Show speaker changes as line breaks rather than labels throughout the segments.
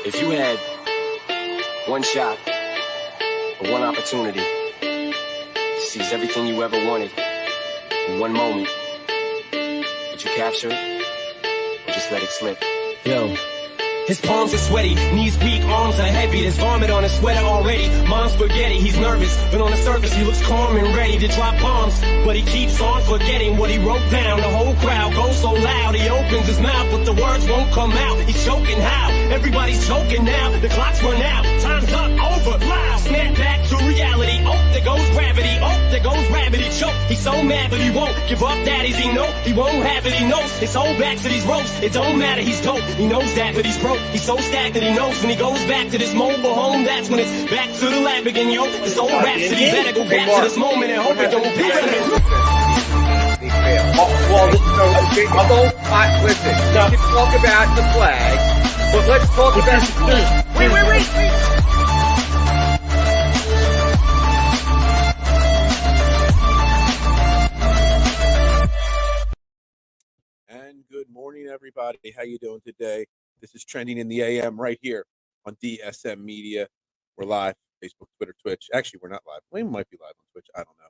If you had one shot or one opportunity to seize everything you ever wanted in one moment, would you capture it or just let it slip? Yo. His palms are sweaty, knees weak, arms are heavy. There's vomit on his sweater already. Mom's spaghetti, he's nervous, but on the surface he looks calm and ready to drop bombs. But he keeps on forgetting what he wrote down. The whole crowd goes so loud, he opens his mouth, but the words won't come out. He's choking how? Everybody's choking now. The clock's run out, time's up, over, loud. Snap back to reality. Oh, there goes gravity. Oh, there goes rabbit. He choke. He's so mad, but he won't give up. Daddies, he know he won't have it. He knows his whole back to these ropes. It don't matter, he's dope. He knows that, but he's broke. He's so stacked that he knows when he goes back to this mobile home, that's when it's back to the lab again, yo. This old rhapsody better go back to this moment and hope it don't pass him.
Listen, we can talk about the flag, but let's talk about the team. Wait.
And good morning, everybody. How you doing today? This is Trending in the AM right here on DSM Media. We're live, Facebook, Twitter, Twitch. Actually, we're not live. We might be live on Twitch. I don't know.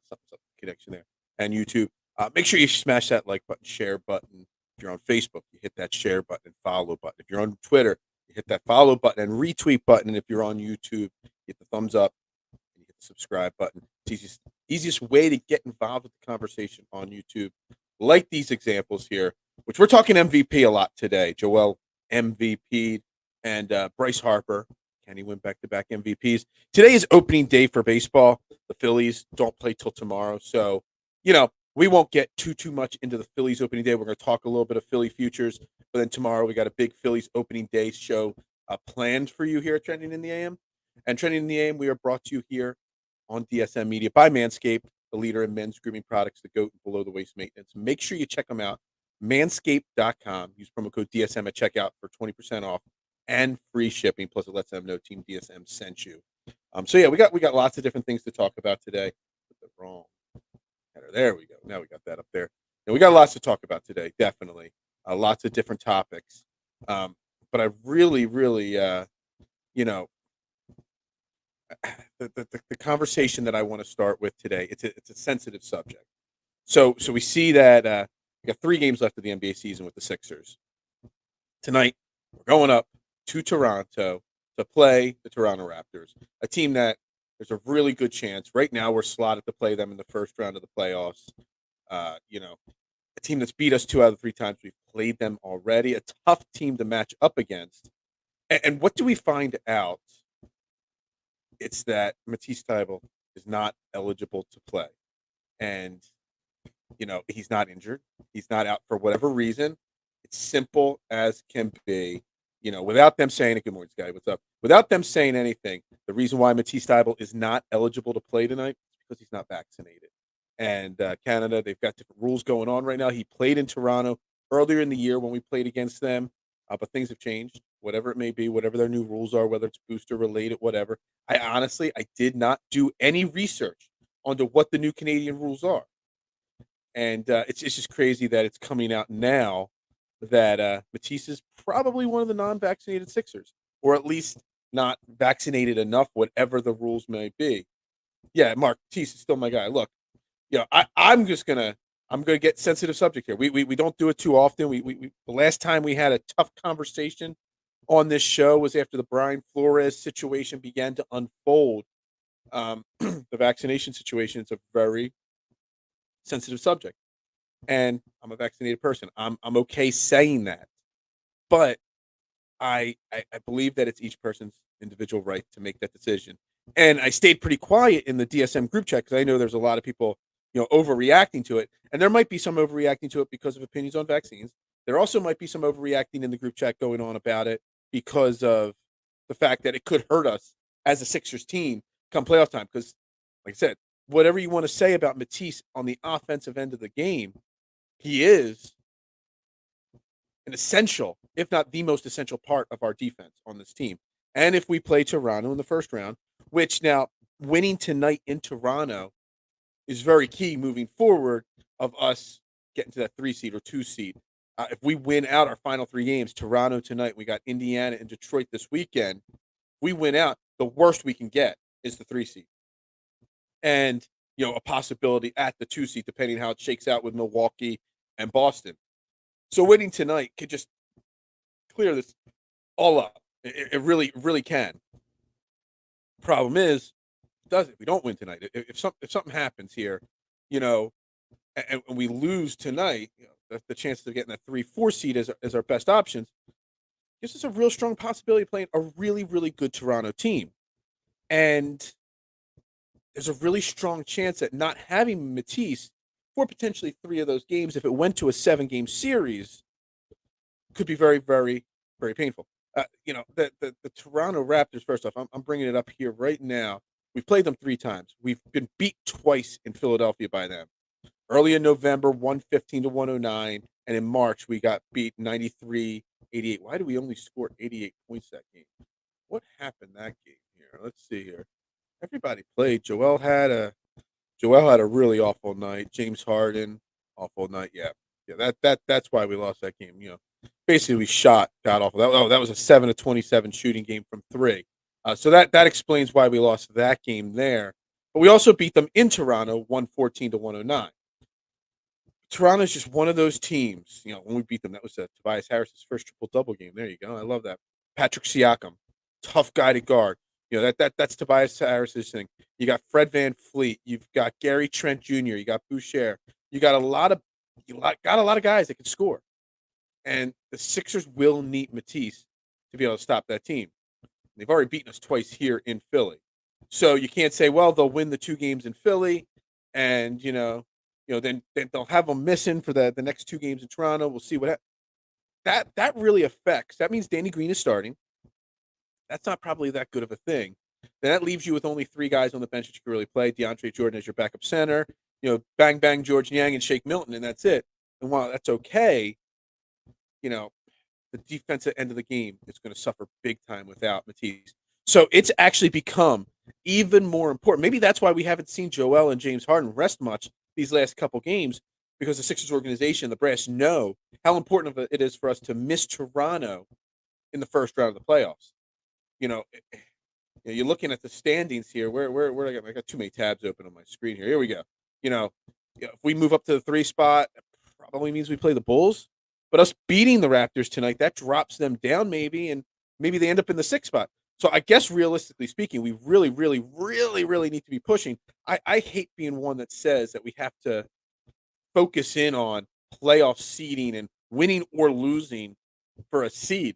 Something connection there. And YouTube. Make sure you smash that like button, share button. If you're on Facebook, you hit that share button and follow button. If you're on Twitter, you hit that follow button and retweet button. And if you're on YouTube, you hit the thumbs up and you hit the subscribe button. It's the easiest way to get involved with the conversation on YouTube. Like these examples here, which we're talking MVP a lot today. Joel MVP and Bryce Harper. Can he win back-to-back MVPs? Today is opening day for baseball. The Phillies don't play till tomorrow. So, we won't get too much into the Phillies opening day. We're going to talk a little bit of Philly futures. But then tomorrow we got a big Phillies opening day show planned for you here at Trending in the AM. And Trending in the AM, we are brought to you here on DSM Media by Manscaped, the leader in men's grooming products, the GOAT and below the waist maintenance. Make sure you check them out. Manscaped.com. Use promo code DSM at checkout for 20% off and free shipping. Plus, it lets them know Team DSM sent you. So yeah, we got lots of different things to talk about today. Put the wrong header. There we go. Now we got that up there. And we got lots to talk about today. Definitely, lots of different topics. But I really, the conversation that I want to start with today. It's a sensitive subject. So we see that. We got 3 games left of the NBA season with the Sixers. Tonight, we're going up to Toronto to play the Toronto Raptors, a team that there's a really good chance. Right now, we're slotted to play them in the first round of the playoffs. A team that's beat us 2 out of the 3 times we've played them already. A tough team to match up against. And what do we find out? It's that Matisse is not eligible to play. And he's not injured. He's not out for whatever reason. It's simple as can be. Without them saying it. Good morning, Scotty. What's up? Without them saying anything, the reason why Matisse is not eligible to play tonight is because he's not vaccinated. And Canada, they've got different rules going on right now. He played in Toronto earlier in the year when we played against them, but things have changed. Whatever it may be, whatever their new rules are, whether it's booster related, whatever. I did not do any research onto what the new Canadian rules are. And it's just crazy that it's coming out now that Matisse is probably one of the non-vaccinated Sixers, or at least not vaccinated enough, whatever the rules may be. Yeah, Mark, Matisse is still my guy. Look, I'm gonna get sensitive subject here. We don't do it too often. We the last time we had a tough conversation on this show was after the Brian Flores situation began to unfold. The vaccination situation is a very sensitive subject, and I'm a vaccinated person. I'm okay saying that, but I believe that it's each person's individual right to make that decision. And I stayed pretty quiet in the DSM group chat because I know there's a lot of people overreacting to it, and there might be some overreacting to it because of opinions on vaccines. There also might be some overreacting in the group chat going on about it because of the fact that it could hurt us as a Sixers team come playoff time. Because, like I said, whatever you want to say about Matisse on the offensive end of the game, he is an essential, if not the most essential part of our defense on this team. And if we play Toronto in the first round, which now winning tonight in Toronto is very key moving forward of us getting to that 3 seed or 2 seed. If we win out our final 3 games, Toronto tonight, we got Indiana and Detroit this weekend. If we win out, the worst we can get is the 3 seed, and a possibility at the 2 seed, depending how it shakes out with Milwaukee and Boston. So winning tonight could just clear this all up. It really, really can. Problem is, does it? We don't win tonight. If something happens here, and we lose tonight, the chances of getting that 3-4 seed as our best options gives us a real strong possibility of playing a really, really good Toronto team. And there's a really strong chance that not having Matisse for potentially 3 of those games, if it went to a 7-game series, could be very, very, very painful. The Toronto Raptors, first off, I'm bringing it up here right now. We've played them 3 times. We've been beat twice in Philadelphia by them. Early in November, 115-109, and in March, we got beat 93-88. Why did we only score 88 points that game? What happened that game here? Let's see here. Everybody played. Joel had a really awful night. James Harden, awful night. Yeah. That's why we lost that game. Basically we got awful. That was a 7 of 27 shooting game from 3. So that explains why we lost that game there. But we also beat them in Toronto, 114-109. Toronto's just one of those teams. When we beat them, that was Tobias Harris's first triple-double game. There you go. I love that. Patrick Siakam, tough guy to guard. That's Tobias Harris's thing. You got Fred VanVleet. You've got Gary Trent Jr. You got Boucher. You got a lot of guys that can score. And the Sixers will need Matisse to be able to stop that team. They've already beaten us twice here in Philly. So you can't say, well, they'll win the 2 games in Philly, and then they'll have them missing for the next 2 games in Toronto. We'll see what that really affects. That means Danny Green is starting. That's not probably that good of a thing. Then that leaves you with only 3 guys on the bench that you can really play. DeAndre Jordan as your backup center. Bang bang George Niang and Shake Milton, and that's it. And while that's okay, the defensive end of the game is going to suffer big time without Matisse. So it's actually become even more important. Maybe that's why we haven't seen Joel and James Harden rest much these last couple games, because the Sixers organization, the brass, know how important it is for us to miss Toronto in the first round of the playoffs. You're looking at the standings here. Where I got too many tabs open on my screen here. Here we go. If we move up to the 3 spot, it probably means we play the Bulls. But us beating the Raptors tonight, that drops them down maybe, and maybe they end up in the 6th spot. So I guess realistically speaking, we really, really, really, really need to be pushing. I hate being one that says that we have to focus in on playoff seeding and winning or losing for a seed.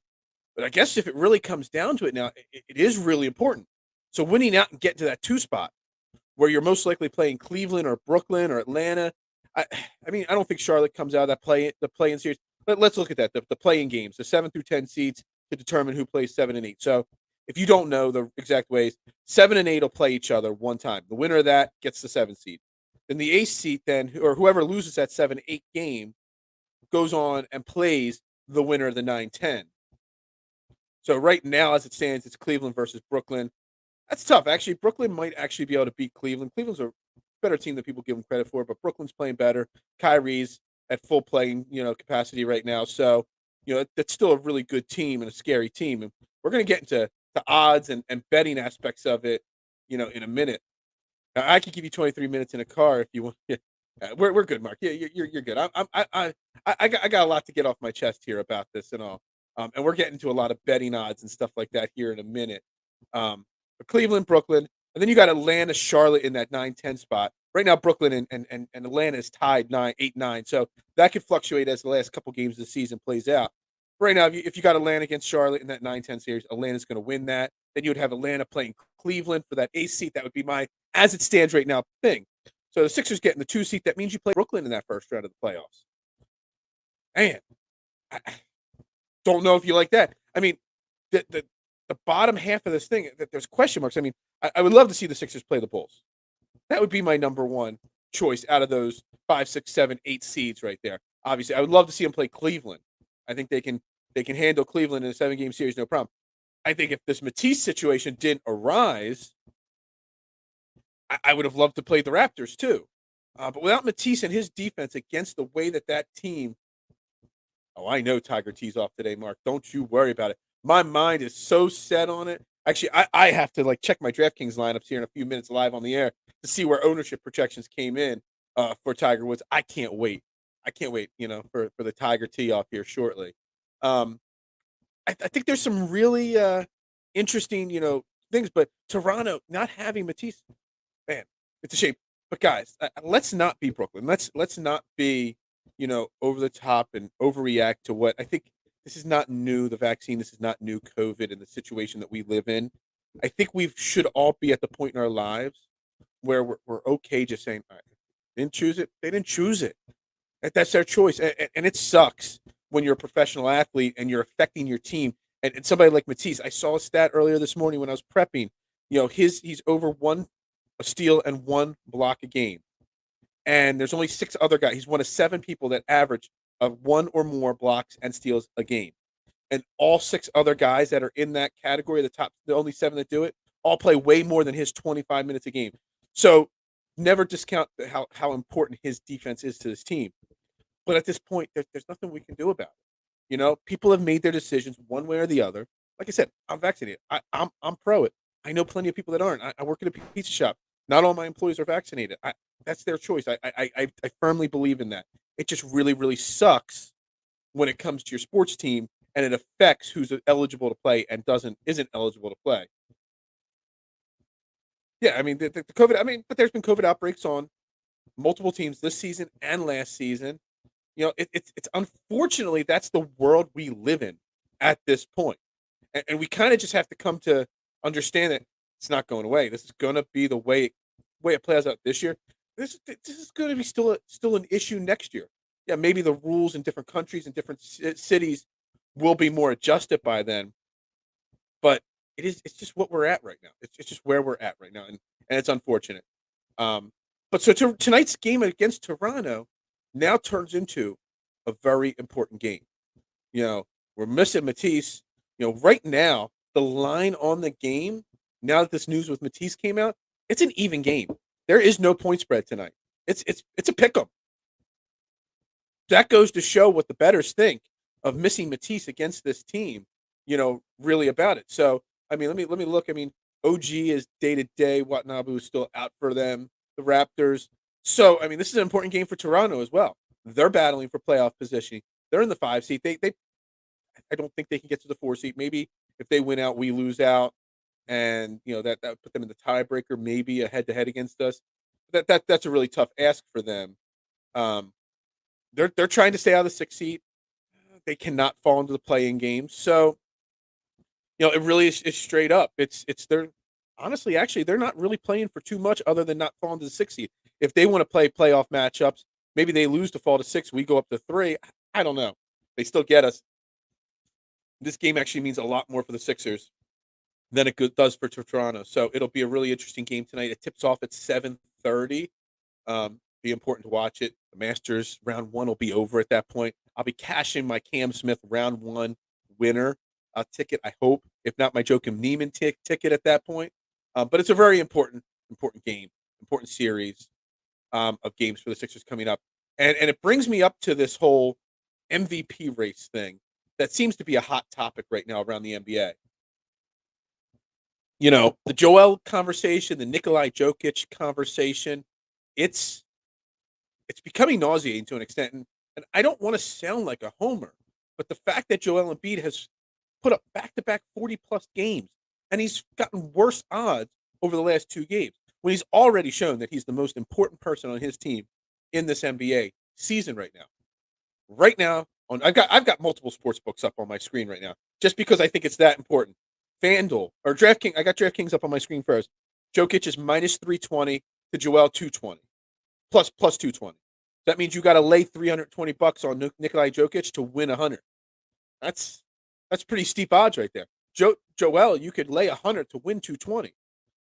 But I guess if it really comes down to it now, it is really important. So winning out and getting to that 2 spot, where you're most likely playing Cleveland or Brooklyn or Atlanta. I don't think Charlotte comes out of the play-in series. Let's look at that. The play-in games, the 7 through 10 seeds to determine who plays 7 and 8. So if you don't know the exact ways, 7 and 8 will play each other one time. The winner of that gets the 7th seed. Then the 8th seed, or whoever loses that 7-8 game, goes on and plays the winner of the 9-10. So right now, as it stands, it's Cleveland versus Brooklyn. That's tough. Actually, Brooklyn might actually be able to beat Cleveland. Cleveland's a better team than people give them credit for, but Brooklyn's playing better. Kyrie's at full playing, capacity right now. So, that's still a really good team and a scary team. And we're going to get into the odds and betting aspects of it, in a minute. I could give you 23 minutes in a car if you want. Yeah, we're good, Mark. Yeah, you're good. I got a lot to get off my chest here about this and all. And we're getting to a lot of betting odds and stuff like that here in a minute. But Cleveland, Brooklyn, and then you got Atlanta, Charlotte in that 9-10 spot. Right now, Brooklyn and Atlanta is tied 8-9. So that could fluctuate as the last couple games of the season plays out. Right now, if you got Atlanta against Charlotte in that 9-10 series, Atlanta's going to win that. Then you would have Atlanta playing Cleveland for that 8th seat. That would be my, as it stands right now, thing. So the Sixers getting the 2 seat. That means you play Brooklyn in that first round of the playoffs. Man, I don't know if you like that. I mean, the bottom half of this thing, there's question marks. I mean, I would love to see the Sixers play the Bulls. That would be my number one choice out of those 5, 6, 7, 8 seeds right there. Obviously, I would love to see them play Cleveland. I think they can handle Cleveland in a 7-game series, no problem. I think if this Matisse situation didn't arise, I would have loved to play the Raptors too. But without Matisse and his defense against the way that team Oh, I know Tiger tees off today, Mark. Don't you worry about it. My mind is so set on it. Actually, I have to like check my DraftKings lineups here in a few minutes live on the air to see where ownership projections came in for Tiger Woods. I can't wait. I can't wait, for the Tiger tee off here shortly. Um, I think there's some really interesting, things, but Toronto not having Matisse, man, it's a shame. But guys, let's not be Brooklyn. Let's not be, over the top and overreact to what I think. This is not new. The vaccine. This is not new. COVID and the situation that we live in. I think we should all be at the point in our lives where we're okay just saying, all right, didn't choose it. They didn't choose it. That's their choice, and it sucks when you're a professional athlete and you're affecting your team. And somebody like Matisse, I saw a stat earlier this morning when I was prepping. He's over a steal and one block a game, and there's only 6 other guys. He's one of 7 people that average of 1 or more blocks and steals a game, and all 6 other guys that are in that category, the only 7 that do it, all play way more than his 25 minutes a game. So never discount how important his defense is to this team. But at this point, there's nothing we can do about it. People have made their decisions one way or the other. Like I said, I'm vaccinated. I'm pro it. I know plenty of people that aren't. I work at a pizza shop. Not all my employees are vaccinated. That's their choice. I firmly believe in that. It just really, really sucks when it comes to your sports team and it affects who's eligible to play and isn't eligible to play. Yeah, I mean the COVID. I mean, but there's been COVID outbreaks on multiple teams this season and last season. It's unfortunately that's the world we live in at this point, and we kind of just have to come to understand that it's not going away. This is going to be the way it plays out this year. This is going to be still an issue next year. Yeah, maybe the rules in different countries and different cities will be more adjusted by then, but it's just what we're at right now. It's just where we're at right now, and it's unfortunate. But so tonight's game against Toronto now turns into a very important game. We're missing Matisse. Right now, the line on the game, now that this news with Matisse came out, it's an even game. There is no point spread tonight. It's a pick 'em. That goes to show what the bettors think of missing Matisse against this team, really about it. So, I mean, let me look. I mean, OG is day to day. Watanabe is still out for them. The Raptors. So, I mean, this is an important game for Toronto as well. They're battling for playoff positioning. They're in the 5 seed. I don't think they can get to the 4 seed. Maybe if they win out, we lose out, and that would put them in the tiebreaker, maybe a head to head against us. That's a really tough ask for them. They're trying to stay out of the 6 seed. They cannot fall into the play-in game. So, it really is straight up. It's they're honestly, actually, they're not really playing for too much other than not falling to the 6 seed. If they want to play playoff matchups, maybe they lose to fall to 6. We go up to 3. I don't know. They still get us. This game actually means a lot more for the Sixers than it does for Toronto. So it'll be a really interesting game tonight. It tips off at 7:30. Be important to watch it. The Masters round 1 will be over at that point. I'll be cashing my Cam Smith round 1 winner ticket, I hope. If not, my Joakim Neiman ticket at that point. But it's a very important game, important series of games for the Sixers coming up. And it brings me up to this whole MVP race thing that seems to be a hot topic right now around the NBA. The Joel conversation, the Nikolai Jokic conversation, it's becoming nauseating to an extent. And I don't want to sound like a homer, but the fact that Joel Embiid has put up back-to-back 40-plus games, and he's gotten worse odds over the last 2 games, when he's already shown that he's the most important person on his team in this NBA season right now. Right now, I've got multiple sports books up on my screen right now, just because I think it's that important. FanDuel or DraftKings, I got DraftKings up on my screen first. Jokic is minus 320 to Joel 220, plus 220. That means you got to lay $320 on Nikolai Jokic to win 100. That's pretty steep odds right there. Joel, you could lay 100 to win 220.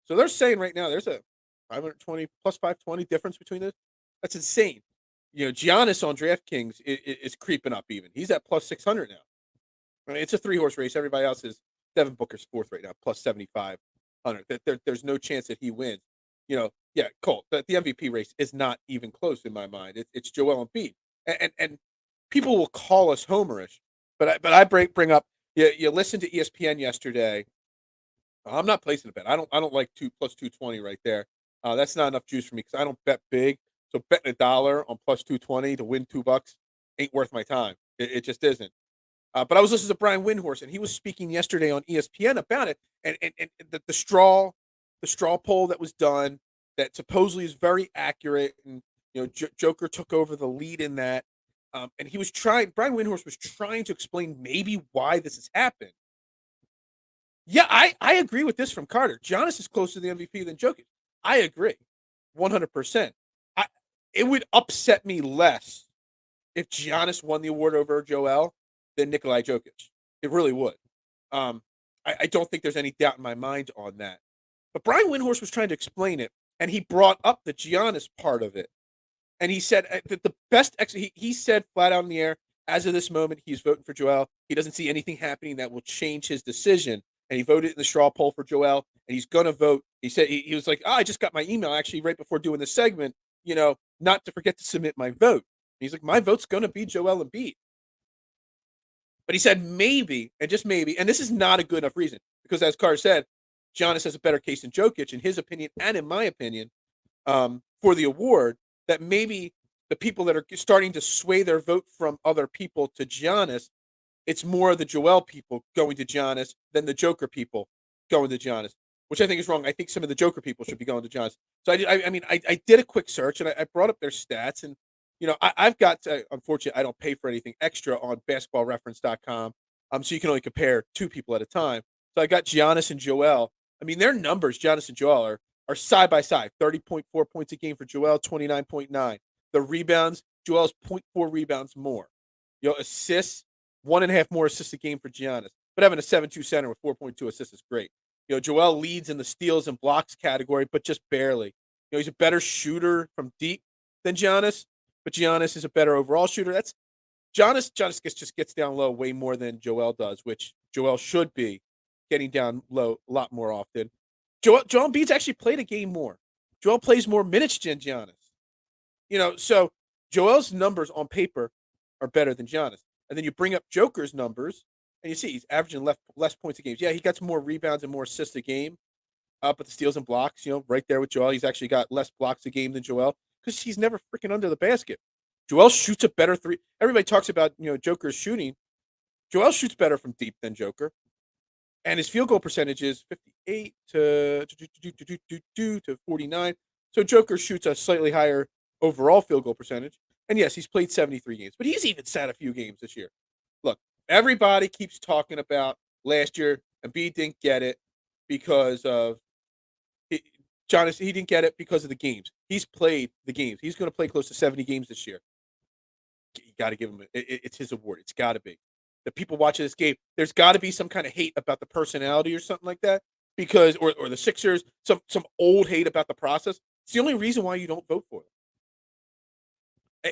So they're saying right now there's a 520 plus 520 difference between this. That's insane. Giannis on DraftKings is creeping up even. He's at plus 600 now. I mean, it's a 3-horse race. Everybody else is Devin Booker's 4th right now, plus 7,500. There's no chance that he wins. Colt, the MVP race is not even close in my mind. It's Joel Embiid. And people will call us homerish, but I bring up. You listened to ESPN yesterday. I'm not placing a bet. I don't like 2 plus 220 right there. That's not enough juice for me because I don't bet big. So betting $1 on plus 220 to win $2 ain't worth my time. It just isn't. But I was listening to Brian Windhorst, and he was speaking yesterday on ESPN about it, and the straw poll that was done that supposedly is very accurate, and Joker took over the lead in that, and he was trying. Brian Windhorst was trying to explain maybe why this has happened. Yeah, I agree with this from Carter. Giannis is closer to the MVP than Jokic. I agree, 100%. It would upset me less if Giannis won the award over Joel than Nikolai Jokic. It really would. I don't think there's any doubt in my mind on that. But Brian Windhorst was trying to explain it, and he brought up the Giannis part of it. And he said that the best he said flat out in the air, as of this moment, he's voting for Joel. He doesn't see anything happening that will change his decision. And he voted in the straw poll for Joel, and he's going to vote. He said he was like, I just got my email actually right before doing the segment, not to forget to submit my vote. And he's like, my vote's going to be Joel Embiid. But he said maybe, and just maybe, and this is not a good enough reason, because as Carr said, Giannis has a better case than Jokic, in his opinion and in my opinion, for the award, that maybe the people that are starting to sway their vote from other people to Giannis, it's more of the Joel people going to Giannis than the Joker people going to Giannis, which I think is wrong. I think some of the Joker people should be going to Giannis. So I did a quick search, and I brought up their stats, and I've got unfortunately I don't pay for anything extra on basketballreference.com, so you can only compare two people at a time. So I got Giannis and Joel. I mean, their numbers, Giannis and Joel, are side by side. 30.4 points a game for Joel, 29.9. The rebounds, Joel's 0.4 rebounds more. Assists, 1.5 more assists a game for Giannis. But having a 7-2 center with 4.2 assists is great. Joel leads in the steals and blocks category, but just barely. He's a better shooter from deep than Giannis, but Giannis is a better overall shooter. That's Giannis just gets down low way more than Joel does, which Joel should be getting down low a lot more often. Joel Embiid's actually played a game more. Joel plays more minutes than Giannis. So Joel's numbers on paper are better than Giannis. And then you bring up Joker's numbers, and you see he's averaging less points a game. Yeah, he gets more rebounds and more assists a game, but the steals and blocks, right there with Joel, he's actually got less blocks a game than Joel because he's never freaking under the basket. Joel shoots a better three. Everybody talks about Joker's shooting. Joel shoots better from deep than Joker, and his field goal percentage is 58 to 49. So Joker shoots a slightly higher overall field goal percentage. And yes, he's played 73 games, but he's even sat a few games this year. Look, everybody keeps talking about last year. Embiid didn't get it because of Giannis. He didn't get it because of the games. He's played the games. He's going to play close to 70 games this year. You got to give him it's his award. It's got to be. The people watching this game, there's got to be some kind of hate about the personality or something like that, because or the Sixers, some old hate about the process. It's the only reason why you don't vote for them.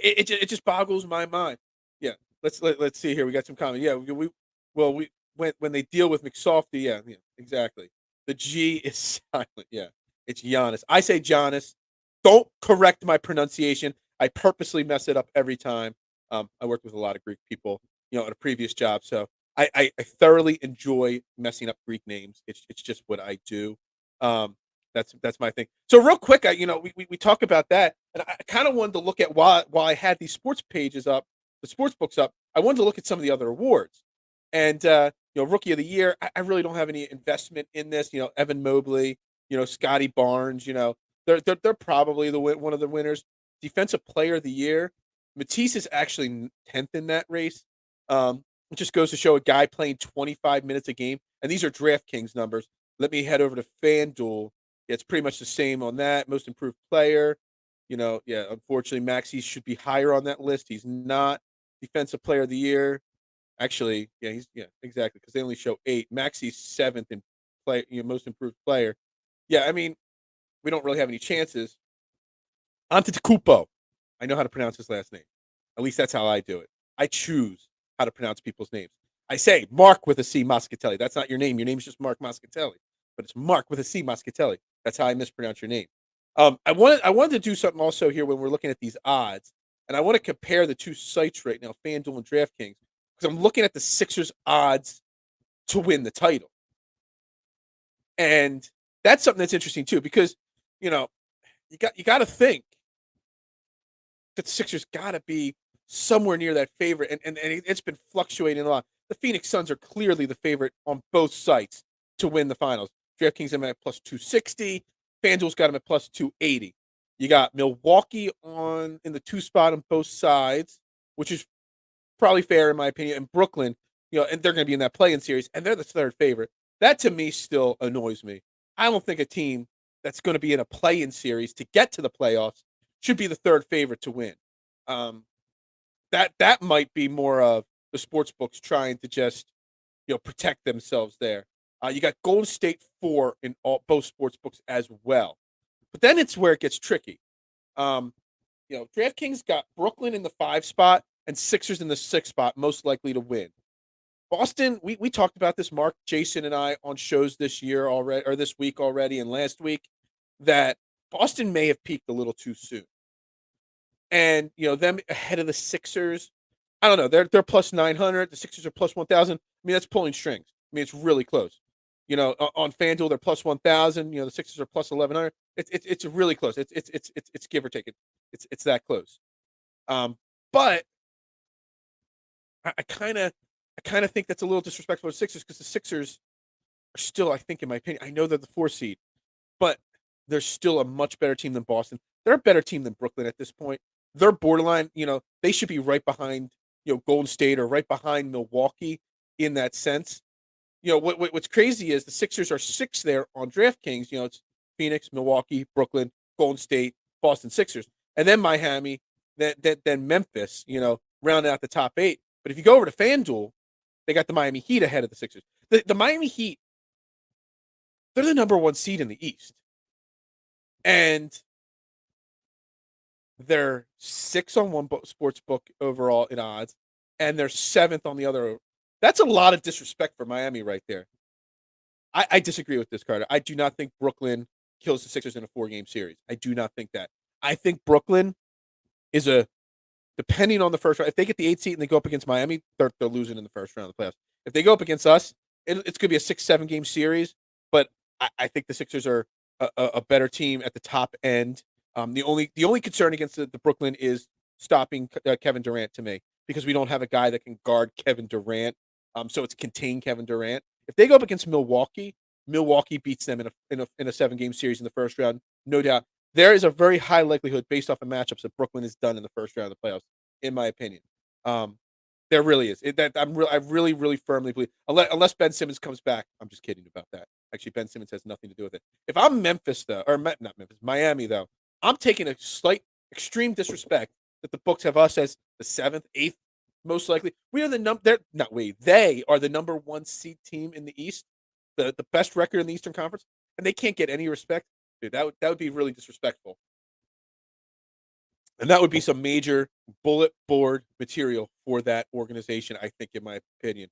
It just boggles my mind. Yeah, let's see here. We got some comment. Yeah, we when they deal with McSofty, yeah, exactly. The G is silent. Yeah, it's Giannis. I say Giannis. Don't correct my pronunciation. I purposely mess it up every time. I worked with a lot of Greek people, at a previous job, so I thoroughly enjoy messing up Greek names. It's just what I do. That's my thing. So real quick, we talk about that, and I kind of wanted to look at while I had these sports pages up, the sports books up. I wanted to look at some of the other awards, and Rookie of the Year. I really don't have any investment in this. Evan Mobley, Scotty Barnes. They're probably one of the winners. Defensive Player of the Year. Matisse is actually 10th in that race. It just goes to show a guy playing 25 minutes a game, and these are DraftKings numbers. Let me head over to FanDuel. Yeah, it's pretty much the same on that. Most improved player. Unfortunately, Maxey should be higher on that list. He's not. Defensive Player of the Year. Actually, exactly, because they only show 8. Maxey's 7th in play, most improved player. Yeah, I mean, we don't really have any chances. Antetokounmpo. I know how to pronounce his last name. At least that's how I do it. I choose how to pronounce people's names. I say Mark with a C Moschitelli. That's not your name. Your name's just Mark Moschitelli, but it's Mark with a C Moschitelli. That's how I mispronounce your name. I wanted to do something also here when we're looking at these odds. And I want to compare the two sites right now, FanDuel and DraftKings, because I'm looking at the Sixers' odds to win the title. And that's something that's interesting too, because you know, you got to think that the Sixers got to be somewhere near that favorite, and it's been fluctuating a lot. The Phoenix Suns are clearly the favorite on both sites to win the finals. DraftKings them at plus 260. FanDuel's got them at plus 280. You got Milwaukee in the 2 spot on both sides, which is probably fair in my opinion, and Brooklyn, and they're going to be in that play-in series, and they're the third favorite. That to me still annoys me. I don't think a team that's going to be in a play-in series to get to the playoffs should be the third favorite to win. That might be more of the sports books trying to just protect themselves there. You got Golden State 4 in both sports books as well, but then it's where it gets tricky. DraftKings got Brooklyn in the 5 spot and Sixers in the 6 spot, most likely to win. Boston, we talked about this, Mark, Jason, and I on shows this year already, or this week already, and last week, that Boston may have peaked a little too soon. And them ahead of the Sixers, I don't know. They're plus 900. The Sixers are plus 1,000. I mean, that's pulling strings. I mean, it's really close. On FanDuel they're plus 1,000. The Sixers are plus 1,100. It's really close. It's give or take. It's that close. But I kind of think that's a little disrespectful to the Sixers, because the Sixers are still, I think, in my opinion, I know they're the 4 seed, but they're still a much better team than Boston. They're a better team than Brooklyn at this point. They're borderline, they should be right behind, Golden State or right behind Milwaukee in that sense. What's crazy is the Sixers are 6 there on DraftKings. It's Phoenix, Milwaukee, Brooklyn, Golden State, Boston Sixers, and then Miami, then Memphis, rounding out the top 8. But if you go over to FanDuel, they got the Miami Heat ahead of the Sixers. The Miami Heat, they're the number 1 seed in the East. And they're 6 on one sports book overall in odds, and they're 7th on the other. That's a lot of disrespect for Miami right there. I disagree with this, Carter. I do not think Brooklyn kills the Sixers in a 4-game series. I do not think that. I think Brooklyn is depending on the first round. If they get the 8th seed and they go up against Miami, they're losing in the first round of the playoffs. If they go up against us, it's going to be a 6-7 game series. But I think the Sixers are a better team at the top end. The only concern against the Brooklyn is stopping Kevin Durant, to me, because we don't have a guy that can guard Kevin Durant. So it's contain Kevin Durant. If they go up against Milwaukee, Milwaukee beats them in a 7-game series in the first round, no doubt. There is a very high likelihood, based off of matchups, that Brooklyn is done in the first round of the playoffs, in my opinion. There really is. I really firmly believe, unless Ben Simmons comes back. I'm just kidding about that. Actually, Ben Simmons has nothing to do with it. If I'm Memphis, though, or not Memphis, Miami, though, I'm taking a slight extreme disrespect that the books have us as the 7th, 8th, most likely. We are they are the number 1 seed team in the East, the best record in the Eastern Conference, and they can't get any respect. Dude, that would be really disrespectful. And that would be some major bullet board material for that organization, I think, in my opinion.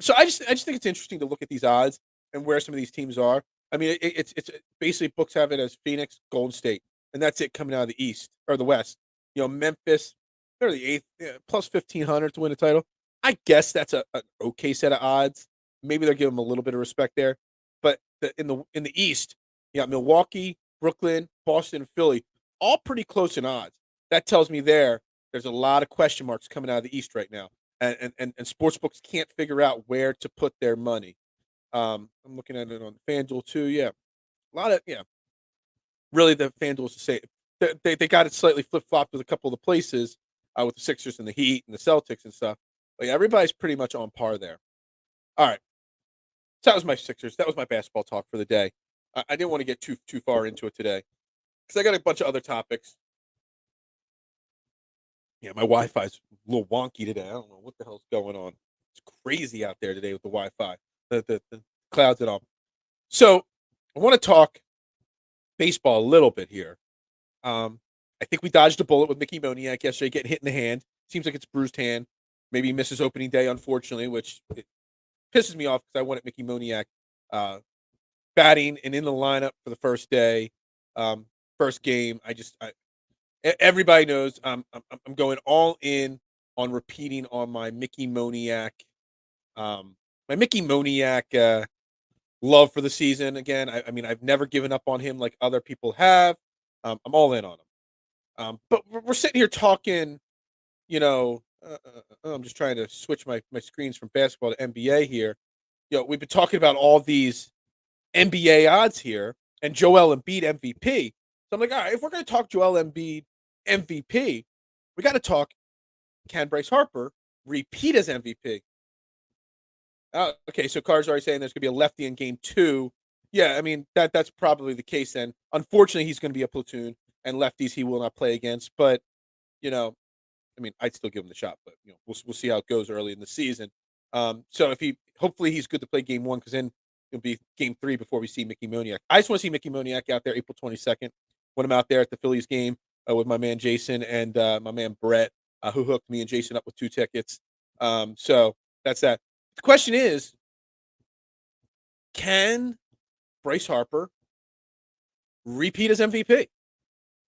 So I just think it's interesting to look at these odds and where some of these teams are. I mean, it's basically, books have it as Phoenix, Golden State, and that's it coming out of the East or the West. Memphis, they're the 8th, plus 1,500 to win a title. I guess that's an okay set of odds. Maybe they're giving them a little bit of respect there. But in the East, you got Milwaukee, Brooklyn, Boston, Philly, all pretty close in odds. That tells me there's a lot of question marks coming out of the East right now, and sportsbooks can't figure out where to put their money. I'm looking at it on FanDuel too. Yeah, a lot of Really, the FanDuel's to say they got it slightly flip flopped with a couple of the places with the Sixers and the Heat and the Celtics and stuff. But yeah, everybody's pretty much on par there. All right, so that was my Sixers. That was my basketball talk for the day. I didn't want to get too far into it today because I got a bunch of other topics. Yeah, my Wi-Fi's a little wonky today. I don't know what the hell's going on. It's crazy out there today with the Wi-Fi, the clouds and all. So I want to talk baseball a little bit here. I think we dodged a bullet with Mickey Moniak yesterday, getting hit in the hand. Seems like it's a bruised hand. Maybe he misses opening day, unfortunately, which it pisses me off because I wanted Mickey Moniak batting and in the lineup for the first day, first game. everybody knows I'm going all in on repeating on my Mickey Moniak, um, love for the season. Again, I mean, I've never given up on him like other people have. I'm all in on him. But we're sitting here talking, you know, I'm just trying to switch my screens from basketball to NBA here. We've been talking about all these NBA odds here and Joel Embiid MVP. So I'm like, all right, if we're going to talk Joel Embiid MVP, we got to talk, can Bryce Harper repeat as MVP? Okay, so Carr's already saying there's going to be a lefty in game 2. Yeah, I mean, that's probably the case then. Unfortunately, he's going to be a platoon, and lefties he will not play against. But, I mean, I'd still give him the shot, but, we'll see how it goes early in the season. So hopefully he's good to play game 1, because then it'll be game 3 before we see Mickey Moniak. I just want to see Mickey Moniak out there April 22nd when I'm out there at the Phillies game with my man Jason and my man Brett, who hooked me and Jason up with 2 tickets. So that's that. The question is, can Bryce Harper repeat as MVP?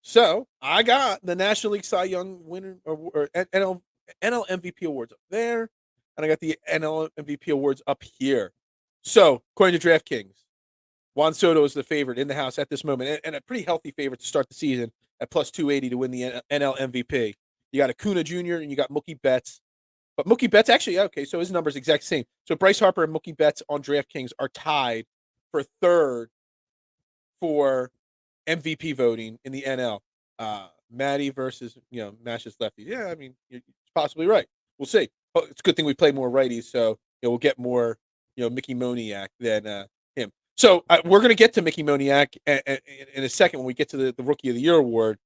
So I got the National League Cy Young winner or NL MVP awards up there, and I got the NL MVP awards up here. So according to DraftKings, Juan Soto is the favorite in the house at this moment, and a pretty healthy favorite to start the season at plus 280 to win the NL MVP. You got Acuna Jr. and you got Mookie Betts. But Mookie Betts actually, okay, so his number's exact same. So Bryce Harper and Mookie Betts on DraftKings are tied for third for MVP voting in the NL. Matty versus, Mash's lefties. Yeah, I mean, you're possibly right. We'll see. It's a good thing we play more righties, so we'll get more, Mickey Moniak than him. So we're going to get to Mickey Moniak in a second when we get to the Rookie of the Year award,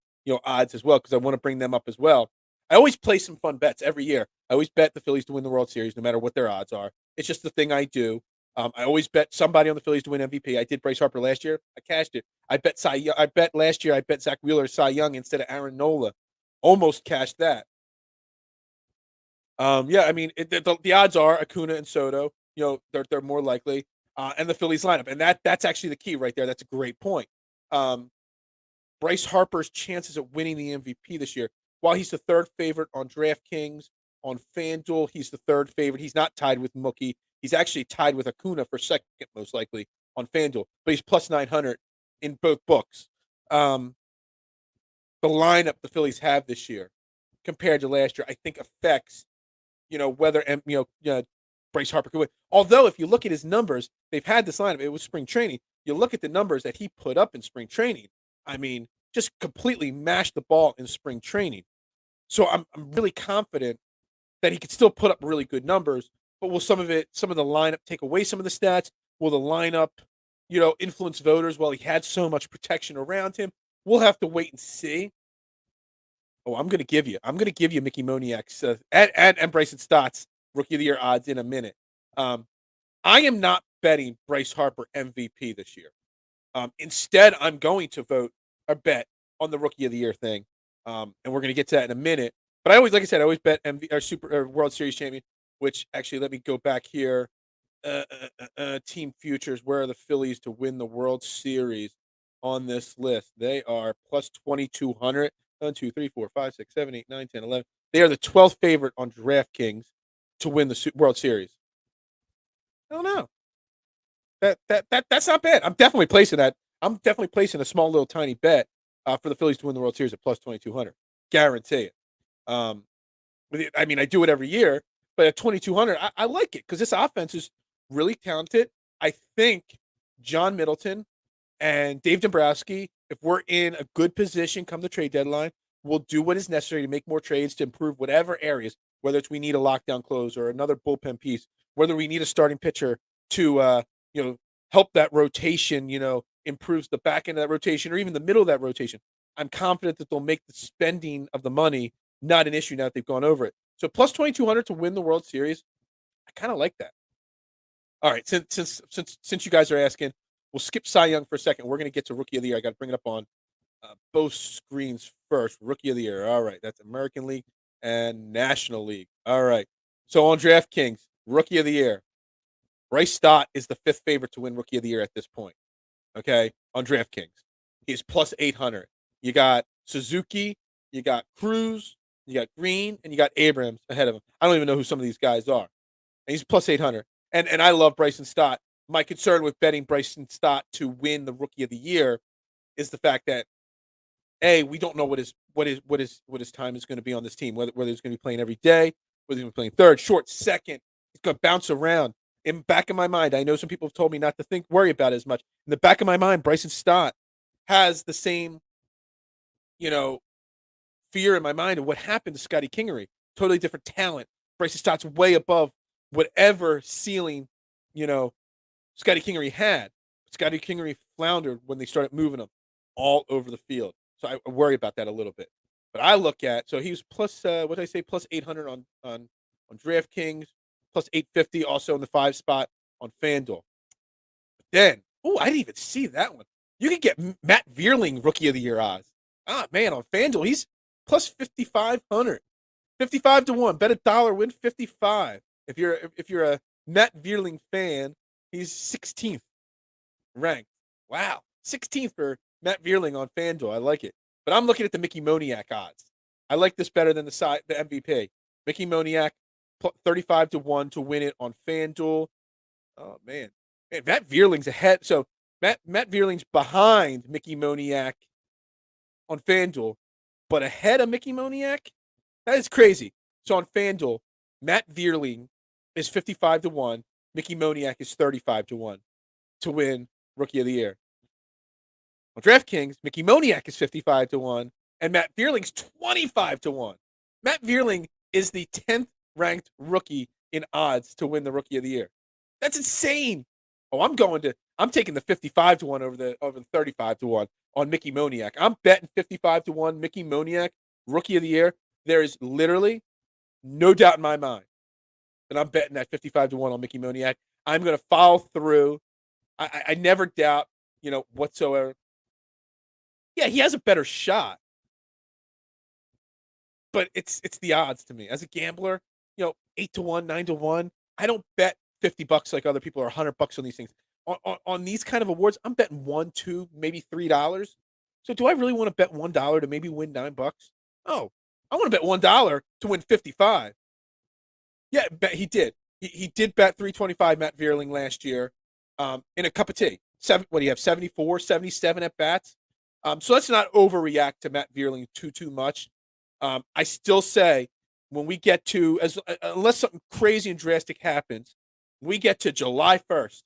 odds as well, because I want to bring them up as well. I always play some fun bets every year. I always bet the Phillies to win the World Series, no matter what their odds are. It's just the thing I do. I always bet somebody on the Phillies to win MVP. I did Bryce Harper last year. I cashed it. I bet last year. I bet Zach Wheeler Cy Young instead of Aaron Nola. Almost cashed that. Yeah, I mean, the odds are Acuna and Soto. They're more likely, and the Phillies lineup, and that's actually the key right there. That's a great point. Bryce Harper's chances of winning the MVP this year, while he's the third favorite on DraftKings, on FanDuel, he's the third favorite. He's not tied with Mookie. He's actually tied with Acuna for second, most likely, on FanDuel. But he's plus 900 in both books. The lineup the Phillies have this year compared to last year, I think affects, whether Bryce Harper could win. Although, if you look at his numbers, they've had this lineup. It was spring training. You look at the numbers that he put up in spring training. I mean, just completely mashed the ball in spring training. So I'm really confident that he could still put up really good numbers, but will some of the lineup take away some of the stats? Will the lineup, influence voters while he had so much protection around him? We'll have to wait and see. Oh, I'm going to give you Mickey Moniak's and Bryson Stott's Rookie of the Year odds in a minute. I am not betting Bryce Harper MVP this year. Instead, I'm going to vote or bet on the Rookie of the Year thing, and we're going to get to that in a minute. But I always bet World Series champion. Which actually, let me go back here. Team futures. Where are the Phillies to win the World Series on this list? They are plus 2,200. 1, 2, 3, 4, 5, 6, 7, 8, 9, 10, 11. They are the 12th favorite on DraftKings to win the World Series. I don't know. That's not bad. I'm definitely placing that. I'm definitely placing a small little tiny bet for the Phillies to win the World Series at plus 2,200. Guarantee it. I mean, I do it every year, but at 2,200, I like it because this offense is really talented. I think John Middleton and Dave Dombrowski, if we're in a good position come the trade deadline, will do what is necessary to make more trades to improve whatever areas, whether it's we need a lockdown close or another bullpen piece, whether we need a starting pitcher to, help that rotation, improves the back end of that rotation or even the middle of that rotation. I'm confident that they'll make the spending of the money not an issue now that they've gone over it. So plus 2,200 to win the World Series, I kind of like that. All right, since you guys are asking, we'll skip Cy Young for a second. We're going to get to Rookie of the Year. I got to bring it up on both screens first. Rookie of the Year. All right, that's American League and National League. All right. So on DraftKings, Rookie of the Year, Bryce Stott is the 5th favorite to win Rookie of the Year at this point. Okay, on DraftKings, he's plus 800. You got Suzuki you got Cruz, you got Green, and you got Abrams ahead of him. I don't even know who some of these guys are. And he's plus 800. And I love Bryson Stott. My concern with betting Bryson Stott to win the Rookie of the Year is the fact that we don't know what his time is going to be on this team. Whether he's going to be playing every day, whether he's going to be playing third, short, second. He's going to bounce around. In the back of my mind, I know some people have told me not to worry about it as much. In the back of my mind, Bryson Stott has the same, fear in my mind of what happened to Scotty Kingery. Totally different talent. Bryson Stott's way above whatever ceiling, Scotty Kingery had. Scotty Kingery floundered when they started moving him all over the field. So I worry about that a little bit. But I look at, so he was plus, what did I say, plus 800 on DraftKings, plus 850 also in the 5 spot on FanDuel. But then, I didn't even see that one. You could get Matt Vierling Rookie of the Year odds. Man, on FanDuel, he's plus 5,500. 55 to 1. Bet $1, win 55. If you're a Matt Vierling fan, he's 16th ranked. Wow. 16th for Matt Vierling on FanDuel. I like it. But I'm looking at the Mickey Moniak odds. I like this better than the MVP. Mickey Moniak, 35 to 1 to win it on FanDuel. Oh, man. Matt Vierling's ahead. So Matt Vierling's behind Mickey Moniak on FanDuel, but ahead of Mickey Moniak? That is crazy. So on FanDuel, Matt Vierling is 55 to 1. Mickey Moniak is 35 to 1 to win Rookie of the Year. On DraftKings, Mickey Moniak is 55 to 1, and Matt Vierling's 25 to 1. Matt Vierling is the 10th ranked rookie in odds to win the Rookie of the Year. That's insane. I'm taking the 55 to 1 over the 35 to 1 on Mickey Moniak. I'm betting 55 to 1 Mickey Moniak Rookie of the Year. There is literally no doubt in my mind that I'm betting that 55 to 1 on Mickey Moniak. I'm going to follow through. I never doubt, whatsoever. Yeah, he has a better shot. But it's the odds to me. As a gambler, 8 to 1, 9 to 1. I don't bet $50 like other people, or $100 on these things. On these kind of awards, I'm betting $1, $2, maybe $3. So do I really want to bet $1 to maybe win $9? Oh, I want to bet $1 to win 55. Yeah, he did. He did bet 325 Matt Vierling last year in a cup of tea. What do you have, 74, 77 at bats? So let's not overreact to Matt Vierling too much. I still say when we get to, unless something crazy and drastic happens, we get to July 1st,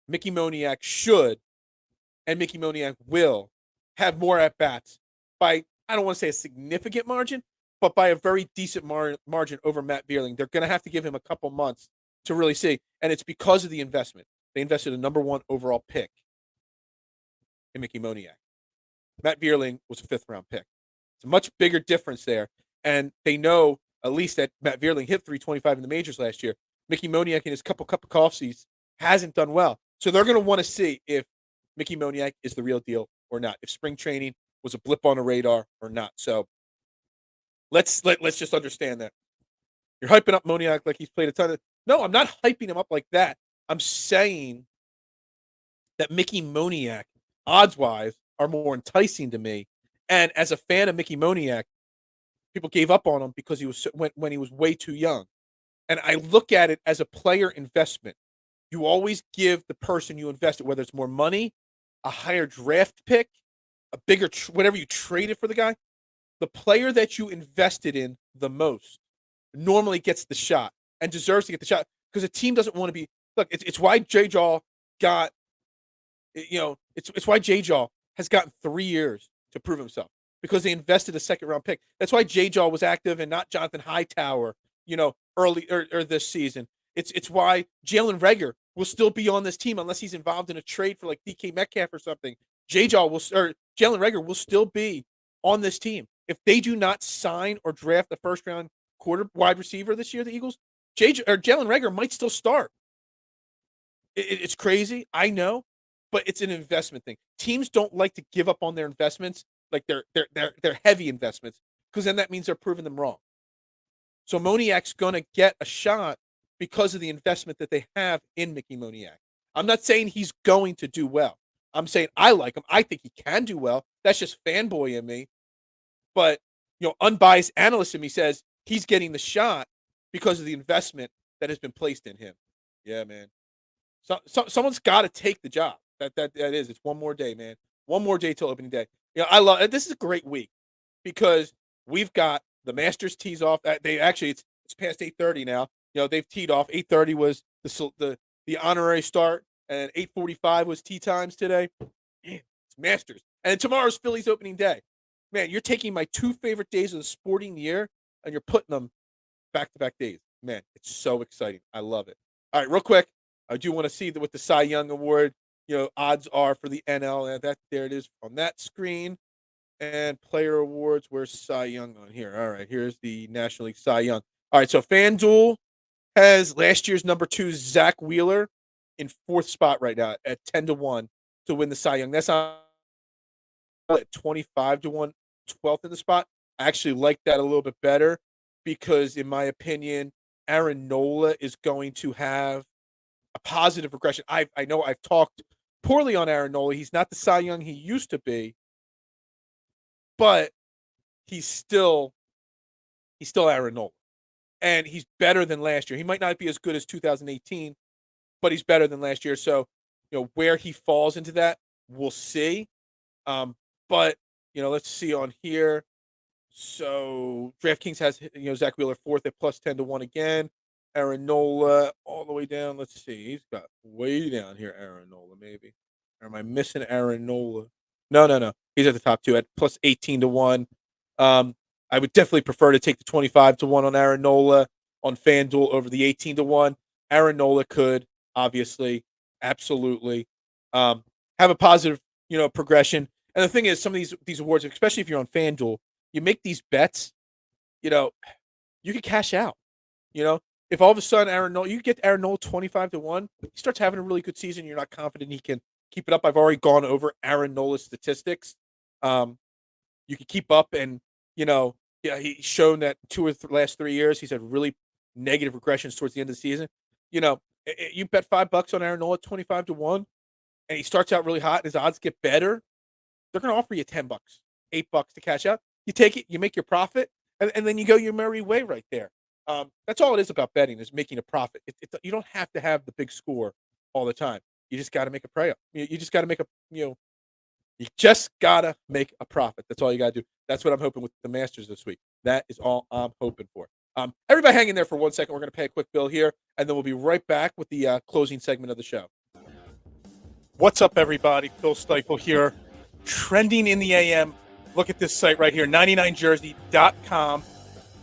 Mickey Moniak should, and Mickey Moniak will, have more at-bats by, I don't want to say a significant margin, but by a very decent margin over Matt Vierling. They're going to have to give him a couple months to really see, and it's because of the investment. They invested a number 1 overall pick in Mickey Moniak. Matt Vierling was a 5th-round pick. It's a much bigger difference there, and they know at least that Matt Vierling hit 325 in the majors last year. Mickey Moniak in his cup of coffees hasn't done well. So they're going to want to see if Mickey Moniak is the real deal or not, if spring training was a blip on the radar or not. So let's just understand that. You're hyping up Moniak like he's played a ton of. No, I'm not hyping him up like that. I'm saying that Mickey Moniak, odds-wise, are more enticing to me. And as a fan of Mickey Moniak, people gave up on him because he was when he was way too young. And I look at it as a player investment. You always give the person you invested, whether it's more money, a higher draft pick, a bigger, whatever you traded for the guy, the player that you invested in the most normally gets the shot and deserves to get the shot, because a team doesn't want to be, look, it's why J-Jaw got, it's why J-Jaw has gotten 3 years to prove himself, because they invested a 2nd-round pick. That's why J-Jaw was active and not Jonathan Hightower, early or this season. It's why Jalen Reagor will still be on this team unless he's involved in a trade for like DK Metcalf or something. Jalen Reagor will still be on this team. If they do not sign or draft the 1st-round wide receiver this year, the Eagles, Jalen Reagor might still start. It's crazy, I know, but it's an investment thing. Teams don't like to give up on their investments, like their heavy investments, because then that means they're proving them wrong. So Moniak's going to get a shot because of the investment that they have in Mickey Moniak. I'm not saying he's going to do well. I'm saying I like him. I think he can do well. That's just fanboy in me. But unbiased analyst in me says he's getting the shot because of the investment that has been placed in him. Yeah, man. Someone's got to take the job. That is. It's one more day, man. One more day till opening day. I love this is a great week because we've got the Masters tees off. It's past 8:30 now. They've teed off. 8:30 was the honorary start, and 8:45 was tee times today. Man, it's Masters, and tomorrow's Phillies opening day. Man, you're taking my two favorite days of the sporting year, and you're putting them back-to-back days. Man, it's so exciting. I love it. All right, real quick, I do want to see what the Cy Young Award, odds are for the NL. And there it is on that screen. And player awards, where's Cy Young on here? All right, here's the National League Cy Young. All right, so FanDuel has last year's number 2, Zach Wheeler, in 4th spot right now at 10-1 to win the Cy Young. That's at 25-1, 12th in the spot. I actually like that a little bit better because, in my opinion, Aaron Nola is going to have a positive regression. I know I've talked poorly on Aaron Nola. He's not the Cy Young he used to be, but he's still Aaron Nola. And he's better than last year. He might not be as good as 2018, but he's better than last year. So, where he falls into that, we'll see. But, let's see on here. So DraftKings has, Zach Wheeler 4th at plus 10-1 again. Aaron Nola all the way down. Let's see. He's got way down here, Aaron Nola, maybe. Or am I missing Aaron Nola? No. He's at the top 2 at plus 18-1. I would definitely prefer to take the 25-1 on Aaron Nola on FanDuel over the 18-1. Aaron Nola could, obviously, absolutely, have a positive, progression. And the thing is, some of these awards, especially if you're on FanDuel, you make these bets, you could cash out. If all of a sudden you get Aaron Nola 25-1, he starts having a really good season, you're not confident he can keep it up. I've already gone over Aaron Nola's statistics. You can keep up and, he's shown that 2 of the last 3 years, he's had really negative regressions towards the end of the season. You bet $5 on Aaron Nola 25-1, and he starts out really hot and his odds get better. They're going to offer you $10, $8 to cash out. You take it, you make your profit, and then you go your merry way right there. That's all it is about betting, is making a profit. You don't have to have the big score all the time. You just got to make a play up. You just got to make you just got to make a profit. That's all you got to do. That's what I'm hoping with the Masters this week. That is all I'm hoping for. Everybody hang in there for 1 second. We're going to pay a quick bill here, and then we'll be right back with the closing segment of the show. What's up, everybody? Phil Stiefel here. Trending in the AM. Look at this site right here, 99jersey.com.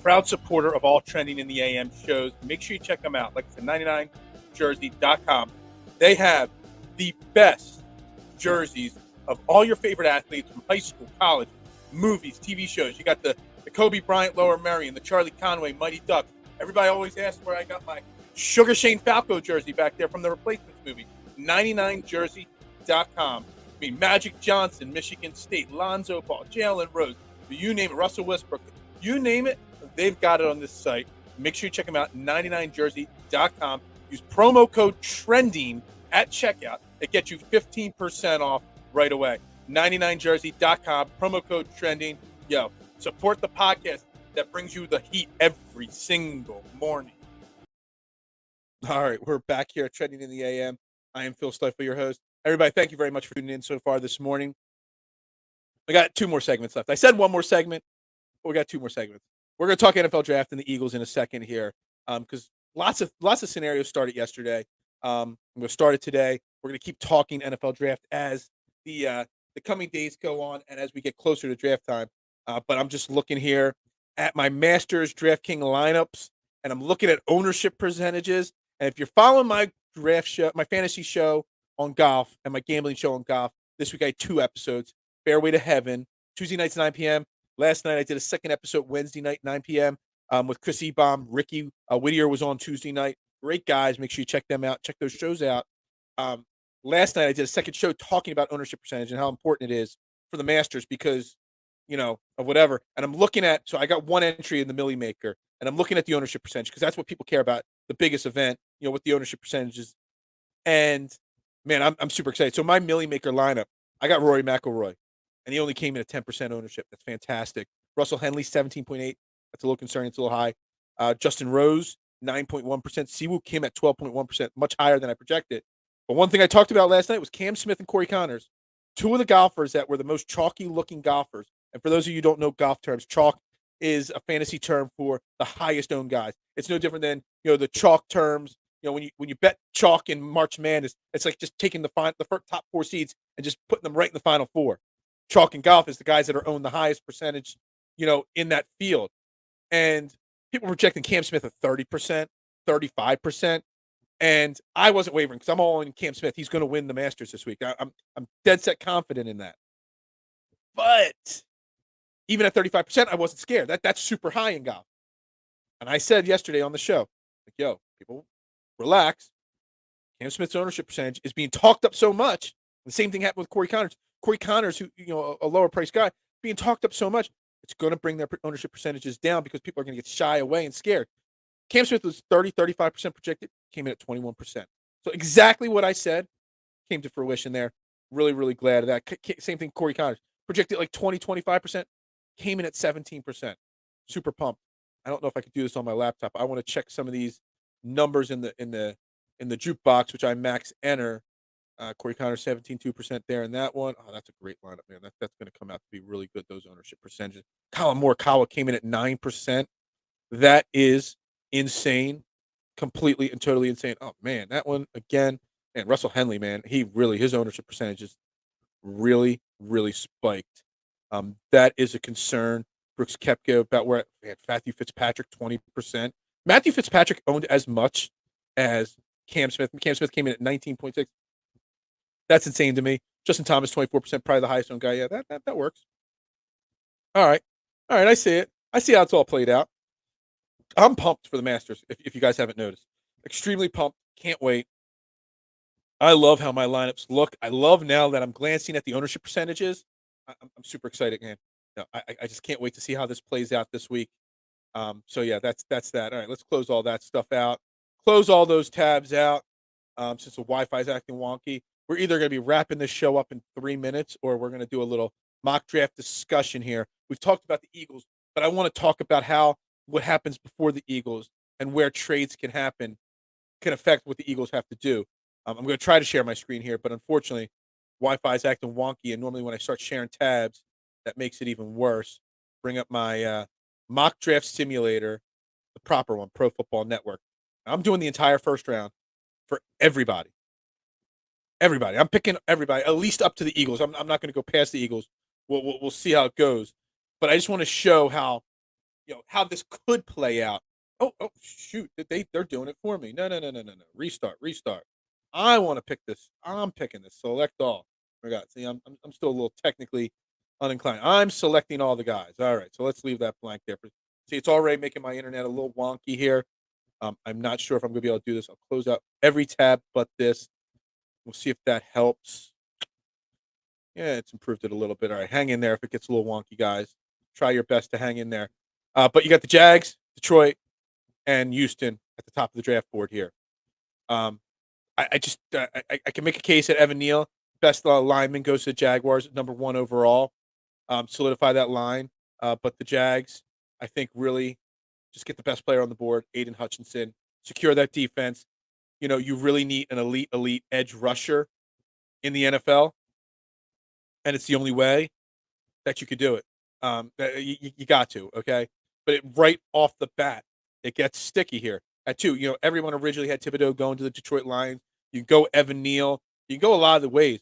Proud supporter of all Trending in the AM shows. Make sure you check them out. Like I said, 99jersey.com. They have the best jerseys of all your favorite athletes from high school, college, movies, TV shows. You got the Kobe Bryant, Lower Merion, the Charlie Conway, Mighty Ducks. Everybody always asks where I got my Sugar Shane Falco jersey back there from the Replacements movie. 99jersey.com. Magic Johnson, Michigan State, Lonzo Ball, Jalen Rose, you name it, Russell Westbrook, you name it, they've got it on this site. Make sure you check them out, 99jersey.com. Use promo code TRENDING at checkout. It gets you 15% off right away. 99jersey.com, promo code TRENDING. Support the podcast that brings you the heat every single morning. All right, we're back here at Trending in the AM. I am Phil Stiefel, your host. Everybody, thank you very much for tuning in so far this morning. We got 2 more segments left. I said 1 more segment, but we got 2 more segments. We're going to talk NFL draft and the Eagles in a second here, because lots of scenarios started yesterday. I'm going to start it today. We're going to keep talking NFL draft as the coming days go on and as we get closer to draft time. But I'm just looking here at my Masters DraftKings lineups, and I'm looking at ownership percentages. And if you're following my draft show, my fantasy show on golf and my gambling show on golf, this week I had 2 episodes. Fairway to Heaven, Tuesday nights 9 p.m. Last night I did a second episode Wednesday night 9 p.m. With Chris Ebaum. Ricky Whittier was on Tuesday night. Great guys. Make sure you check them out. Check those shows out. Last night I did a second show talking about ownership percentage and how important it is for the Masters because, of whatever. And I'm looking at, so I got 1 entry in the Millie Maker, and I'm looking at the ownership percentage because that's what people care about, the biggest event, what the ownership percentages. And man, I'm super excited. So my Millie Maker lineup, I got Rory McIlroy, and he only came in at 10% ownership. That's fantastic. Russell Henley, 17.8. That's a little concerning. It's a little high. Justin Rose, 9.1%. Siwoo Kim at 12.1%, much higher than I projected. But one thing I talked about last night was Cam Smith and Corey Connors, two of the golfers that were the most chalky-looking golfers. And for those of you who don't know golf terms, chalk is a fantasy term for the highest-owned guys. It's no different than the chalk terms. When you bet chalk in March Madness, it's like just taking the first top 4 seeds and just putting them right in the final 4. Chalk in golf is the guys that are owned the highest percentage, in that field. And people projecting Cam Smith at 30%, 35%. And I wasn't wavering because I'm all in Cam Smith. He's going to win the Masters this week. I'm dead set confident in that. But even at 35%, I wasn't scared. That's super high in golf. And I said yesterday on the show, people, relax. Cam Smith's ownership percentage is being talked up so much. The same thing happened with Corey Connors. Corey Connors, who a lower price guy, being talked up so much, it's going to bring their ownership percentages down because people are going to get shy away and scared. Cam Smith was 35% projected, came in at 21%. So exactly what I said came to fruition there. Really, really glad of that. Same thing, Corey Connors. Projected like 25%, came in at 17%. Super pumped. I don't know if I could do this on my laptop. I want to check some of these numbers in the jukebox, which I max enter. Corey Connors 17.2% there in that one. Oh, that's a great lineup, man. That's going to come out to be really good, those ownership percentages. Colin Morikawa came in at 9%. That is insane. Completely and totally insane. Oh, man, that one again. And Russell Henley, man, his ownership percentages really, really spiked. That is a concern. Brooks Koepka about where Matthew Fitzpatrick, 20%. Matthew Fitzpatrick owned as much as Cam Smith. Cam Smith came in at 19.6. That's insane to me. Justin Thomas, 24%, probably the highest owned guy. Yeah, that works. All right. I see it. I see how it's all played out. I'm pumped for the Masters, if you guys haven't noticed. Extremely pumped. Can't wait. I love how my lineups look. I love now that I'm glancing at the ownership percentages. I'm super excited, man. I just can't wait to see how this plays out this week. So yeah, that's that. All right, let's close all that stuff out. Close all those tabs out. Since the Wi-Fi is acting wonky, we're either going to be wrapping this show up in 3 minutes, or we're going to do a little mock draft discussion here. We've talked about the Eagles, but I want to talk about what happens before the Eagles and where trades can happen, can affect what the Eagles have to do. I'm going to try to share my screen here, but unfortunately, Wi-Fi is acting wonky, and normally when I start sharing tabs, that makes it even worse. Bring up my mock draft simulator, the proper one, Pro Football Network. I'm doing the entire first round for everybody. Everybody. I'm picking everybody, at least up to the Eagles. I'm not going to go past the Eagles. We'll see how it goes. But I just want to show how this could play out. Oh shoot! They're doing it for me. No. Restart. I want to pick this. I'm picking this. Select all. I forgot. See, I'm still a little technically uninclined. I'm selecting all the guys. All right, so let's leave that blank there. See, it's already making my internet a little wonky here. I'm not sure if I'm going to be able to do this. I'll close out every tab but this. We'll see if that helps. Yeah, it's improved it a little bit. All right, hang in there if it gets a little wonky, guys. Try your best to hang in there. But you got the Jags, Detroit, and Houston at the top of the draft board here. I can make a case that Evan Neal, best lineman, goes to the Jaguars at number 1 overall. Solidify that line. But the Jags, I think, really just get the best player on the board, Aiden Hutchinson, secure that defense. You really need an elite edge rusher in the NFL, and it's the only way that you could do it. You got to, okay? But right off the bat, it gets sticky here. At 2, everyone originally had Thibodeau going to the Detroit Lions. You can go Evan Neal. You can go a lot of the ways.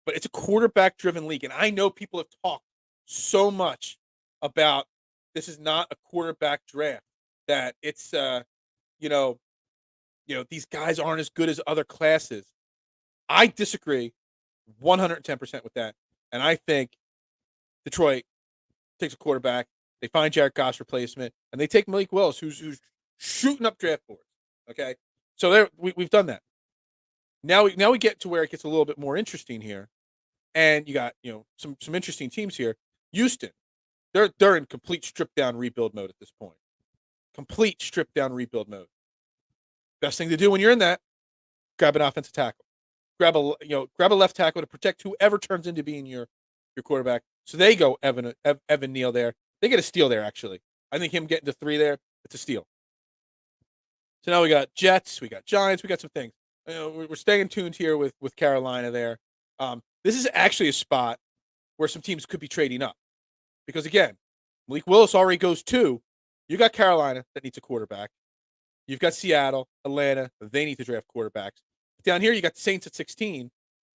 But it's a quarterback-driven league, and I know people have talked so much about this is not a quarterback draft, that it's these guys aren't as good as other classes. I disagree 110% with that. And I think Detroit takes a quarterback. They find Jared Goff's replacement, and they take Malik Willis, who's shooting up draft boards. Okay, so we've done that. Now we get to where it gets a little bit more interesting here, and you got some interesting teams here. Houston, they're in complete strip down rebuild mode at this point. Complete strip down rebuild mode. Best thing to do when you're in that, grab an offensive tackle. Grab a left tackle to protect whoever turns into being your quarterback. So they go Evan Neal there. They get a steal there, actually. I think him getting to 3 there, it's a steal. So now we got Jets, we got Giants, we got some things. We're staying tuned here with Carolina there. This is actually a spot where some teams could be trading up. Because, again, Malik Willis already goes 2. You got Carolina that needs a quarterback. You've got Seattle, Atlanta. They need to draft quarterbacks. Down here, you got the Saints at 16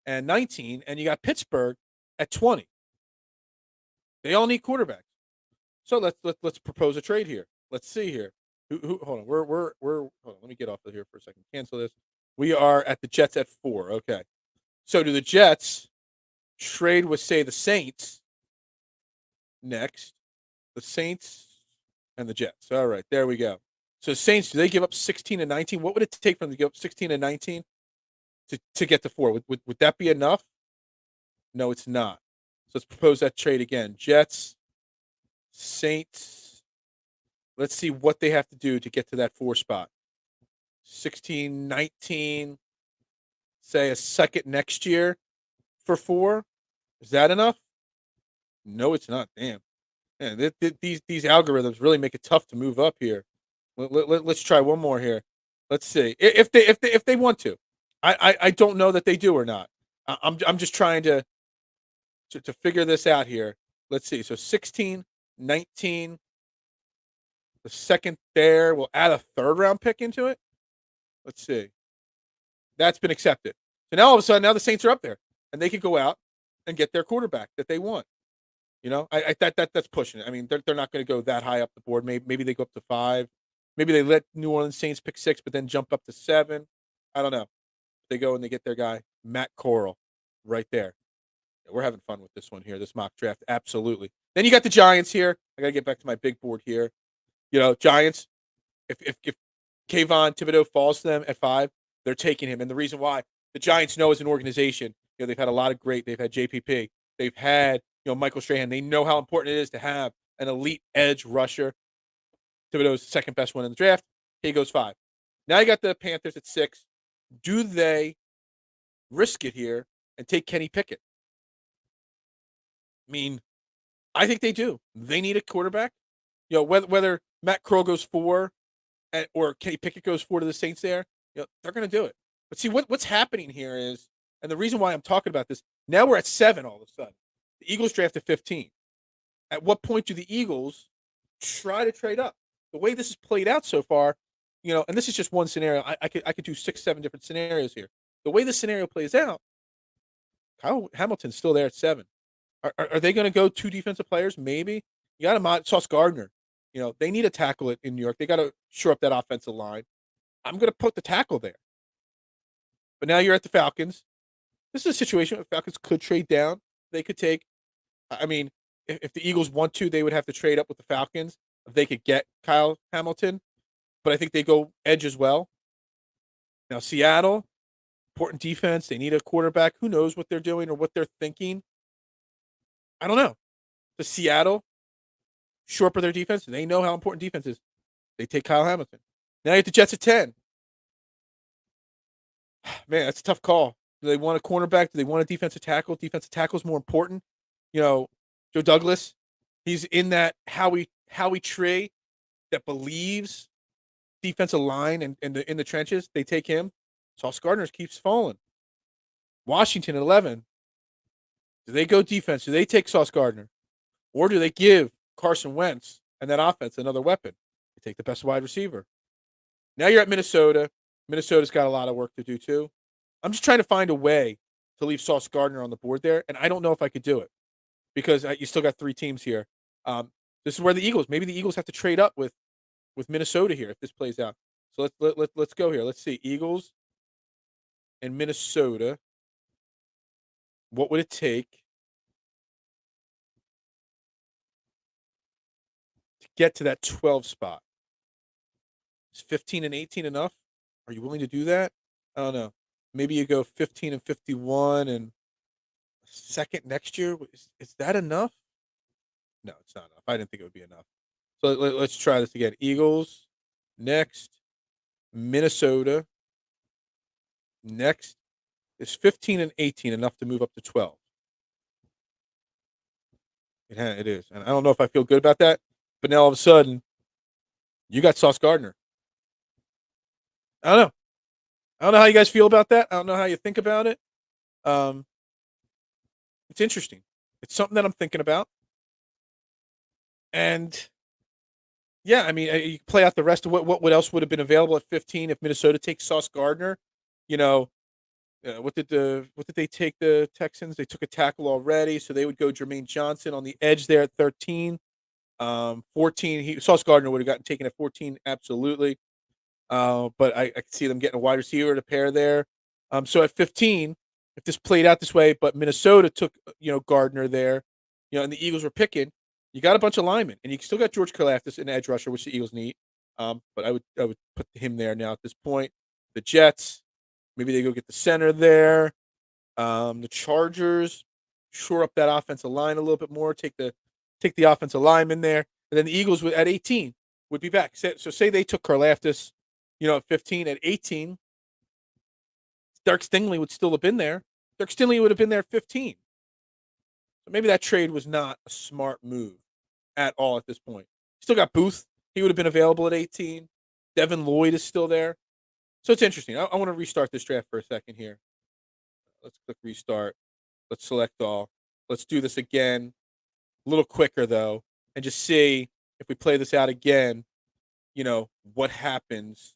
and 19, and you got Pittsburgh at 20. They all need quarterbacks. So let's propose a trade here. Let's see here. Hold on. We're hold on. Let me get off of here for a second. Cancel this. We are at the Jets at 4. Okay. So do the Jets trade with, say, the Saints next? The Saints and the Jets. All right, there we go. So Saints, do they give up 16 and 19? What would it take for them to give up 16 and 19 to get to 4? Would that be enough? No, it's not. So let's propose that trade again. Jets, Saints. Let's see what they have to do to get to that 4 spot. 16, 19, say a second next year for 4. Is that enough? No, it's not. Damn. Man, these algorithms really make it tough to move up here. Let's try one more here. Let's see if they want to. I don't know that they do or not. I'm just trying to figure this out here. Let's see. So 16, 19, the second there. We'll add a 3rd round pick into it. Let's see. That's been accepted. So now all of a sudden, now the Saints are up there, and they can go out and get their quarterback that they want. That's pushing it. I mean, they're not going to go that high up the board. Maybe they go up to 5. Maybe they let New Orleans Saints pick 6, but then jump up to 7. I don't know. They go and they get their guy, Matt Corral, right there. Yeah, we're having fun with this one here, this mock draft. Absolutely. Then you got the Giants here. I got to get back to my big board here. Giants, if Kayvon Thibodeau falls to them at 5, they're taking him. And the reason why, the Giants know as an organization, they've had a lot of great. They've had JPP. They've had Michael Strahan. They know how important it is to have an elite edge rusher. Thibodeau's the second best one in the draft. He goes 5. Now you got the Panthers at 6. Do they risk it here and take Kenny Pickett? I mean, I think they do. They need a quarterback. Whether Matt Corral goes 4 or Kenny Pickett goes 4 to the Saints there, they're going to do it. But see, what's happening here is, and the reason why I'm talking about this, now we're at 7 all of a sudden. The Eagles drafted 15. At what point do the Eagles try to trade up? The way this has played out so far, and this is just one scenario. I could do 6, 7 different scenarios here. The way this scenario plays out, Kyle Hamilton's still there at 7. Are they going to go 2 defensive players? Maybe. You got Sauce Gardner. They need a tackle in New York. They got to shore up that offensive line. I'm going to put the tackle there. But now you're at the Falcons. This is a situation where the Falcons could trade down. They could take, I mean, if the Eagles want to, they would have to trade up with the Falcons if they could get Kyle Hamilton. But I think they go edge as well. Now, Seattle, important defense. They need a quarterback. Who knows what they're doing or what they're thinking? I don't know. The Seattle, shore up their defense. They know how important defense is. They take Kyle Hamilton. Now you have the Jets at 10. Man, that's a tough call. Do they want a cornerback? Do they want a defensive tackle? Defensive tackle is more important. Joe Douglas, he's in that Howie tree that believes defensive line and in the trenches. They take him. Sauce Gardner keeps falling. Washington at 11. Do they go defense? Do they take Sauce Gardner? Or do they give Carson Wentz and that offense another weapon? They take the best wide receiver. Now you're at Minnesota. Minnesota's got a lot of work to do too. I'm just trying to find a way to leave Sauce Gardner on the board there, and I don't know if I could do it because you still got 3 teams here. This is where the Eagles, maybe the Eagles have to trade up with Minnesota here if this plays out. So let's go here. Let's see. Eagles and Minnesota. What would it take to get to that 12 spot? Is 15 and 18 enough? Are you willing to do that? I don't know. Maybe you go 15 and 51 and second next year. Is that enough? No, it's not enough. I didn't think it would be enough. So let's try this again. Eagles, next. Minnesota, next. Is 15 and 18 enough to move up to 12? It is, and I don't know if I feel good about that. But now all of a sudden, you got Sauce Gardner. I don't know. I don't know how you guys feel about that. I don't know how you think about it. Um, it's interesting. It's something that I'm thinking about, and yeah, I mean, you play out the rest of what else would have been available at 15 if Minnesota takes Sauce Gardner. You know, what did they take the Texans? They took a tackle already, so they would go Jermaine Johnson on the edge there at 13. 14, Sauce Gardner would have gotten taken at 14, absolutely. But I could see them getting a wide receiver to pair there. So at 15, if this played out this way, but Minnesota took Gardner there, and the Eagles were picking, you got a bunch of linemen, and you still got George Karlaftis, an edge rusher, which the Eagles need. But I would put him there now at this point. The Jets, maybe they go get the center there. The Chargers, shore up that offensive line a little bit more. Take the offensive lineman there, and then the Eagles at 18 would be back. So say they took Karlaftis, at 15, at 18, Derek Stingley would still have been there. Derek Stingley would have been there at 15. So maybe that trade was not a smart move at all at this point. Still got Booth. He would have been available at 18. Devin Lloyd is still there. So it's interesting. I want to restart this draft for a second here. Let's click restart. Let's select all. Let's do this again. A little quicker, though, and just see if we play this out again, what happens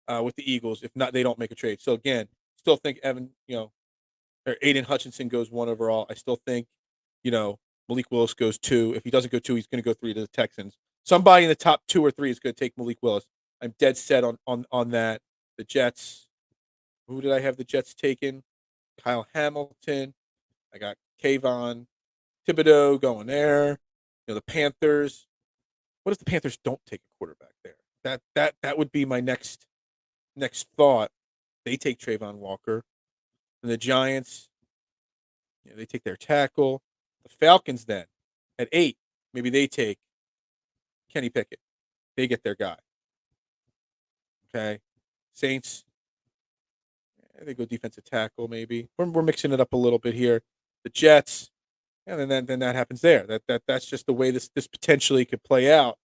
with the Eagles. If not, they don't make a trade. So, again, still think or Aiden Hutchinson goes 1 overall. I still think, Malik Willis goes 2. If he doesn't go 2, he's going to go 3 to the Texans. Somebody in the top 2 or 3 is going to take Malik Willis. I'm dead set on that. The Jets, who did I have the Jets taken? Kyle Hamilton. I got Kayvon Thibodeau going there. The Panthers. What if the Panthers don't take a quarterback there? That would be my next thought. They take Trayvon Walker. And the Giants, they take their tackle. The Falcons then, at 8, maybe they take Kenny Pickett. They get their guy. Okay. Saints, they go defensive tackle maybe. We're mixing it up a little bit here. The Jets, and then that happens there. That's just the way this potentially could play out.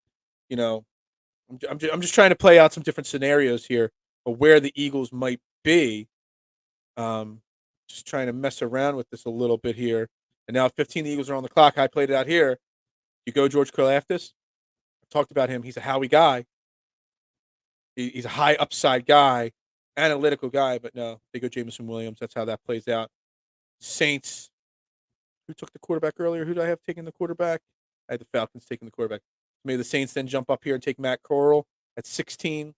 I'm just trying to play out some different scenarios here of where the Eagles might be. Just trying to mess around with this a little bit here. And now 15, the Eagles are on the clock. I played it out here. You go George Karlaftis. I've talked about him. He's a Howie guy. He's a high upside guy, analytical guy, but no, they go Jameson Williams. That's how that plays out. Saints, who took the quarterback earlier? Who did I have taking the quarterback? I had the Falcons taking the quarterback. Maybe the Saints then jump up here and take Matt Corral at 16.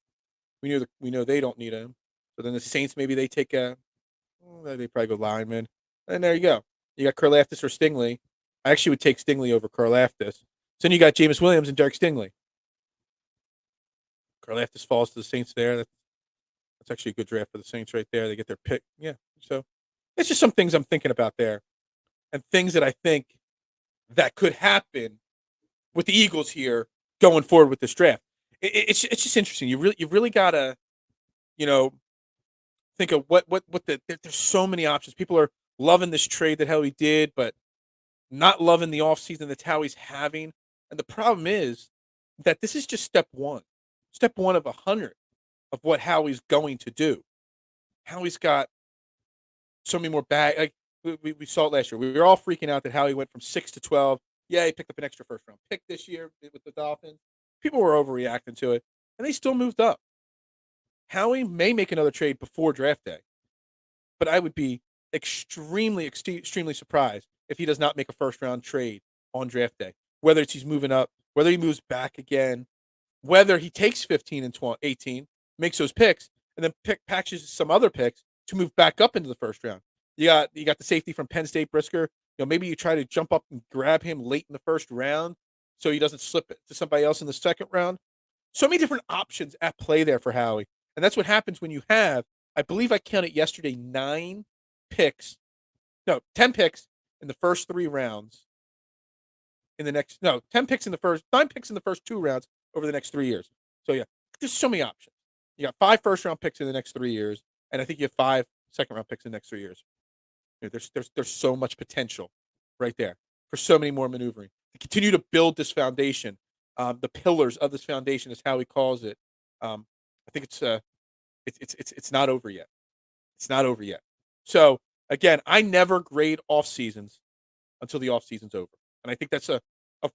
We know they don't need him. So then the Saints, maybe they take they probably go lineman. And there you go. You got Karlaftis or Stingley. I actually would take Stingley over Karlaftis. So then you got Jameis Williams and Derek Stingley. Karlaftis falls to the Saints there. That's actually a good draft for the Saints right there. They get their pick. Yeah. So it's just some things I'm thinking about there, and things that I think that could happen with the Eagles here going forward with this draft. It's just interesting. You really gotta, think of what there's so many options. People are loving this trade that Howie did, but not loving the offseason that Howie's having. And the problem is that this is just step one of 100 of what Howie's going to do. Howie's got so many more bag. Like we saw it last year. We were all freaking out that Howie went from 6 to 12. Yeah, he picked up an extra first round pick this year with the Dolphins. People were overreacting to it, and they still moved up. Howie may make another trade before draft day, but I would be extremely surprised if he does not make a first round trade on draft day. Whether it's he's moving up, whether he moves back again, whether he takes 15 and 18, makes those picks, and then patches some other picks to move back up into the first round. You got the safety from Penn State, Brisker. Maybe you try to jump up and grab him late in the first round so he doesn't slip it to somebody else in the second round. So many different options at play there for Howie. And that's what happens when you have, I believe I counted yesterday, 10 picks in the first 3 rounds. 10 picks in the first, 9 picks in the first 2 rounds over the next 3 years. So yeah, there's so many options. You got 5 first round picks in the next 3 years, and I think you have 5 second round picks in the next 3 years. There's so much potential right there for so many more maneuvering. To continue to build this foundation, the pillars of this foundation is how he calls it. I think it's not over yet. It's not over yet. So again, I never grade off seasons until the off season's over, and I think that's a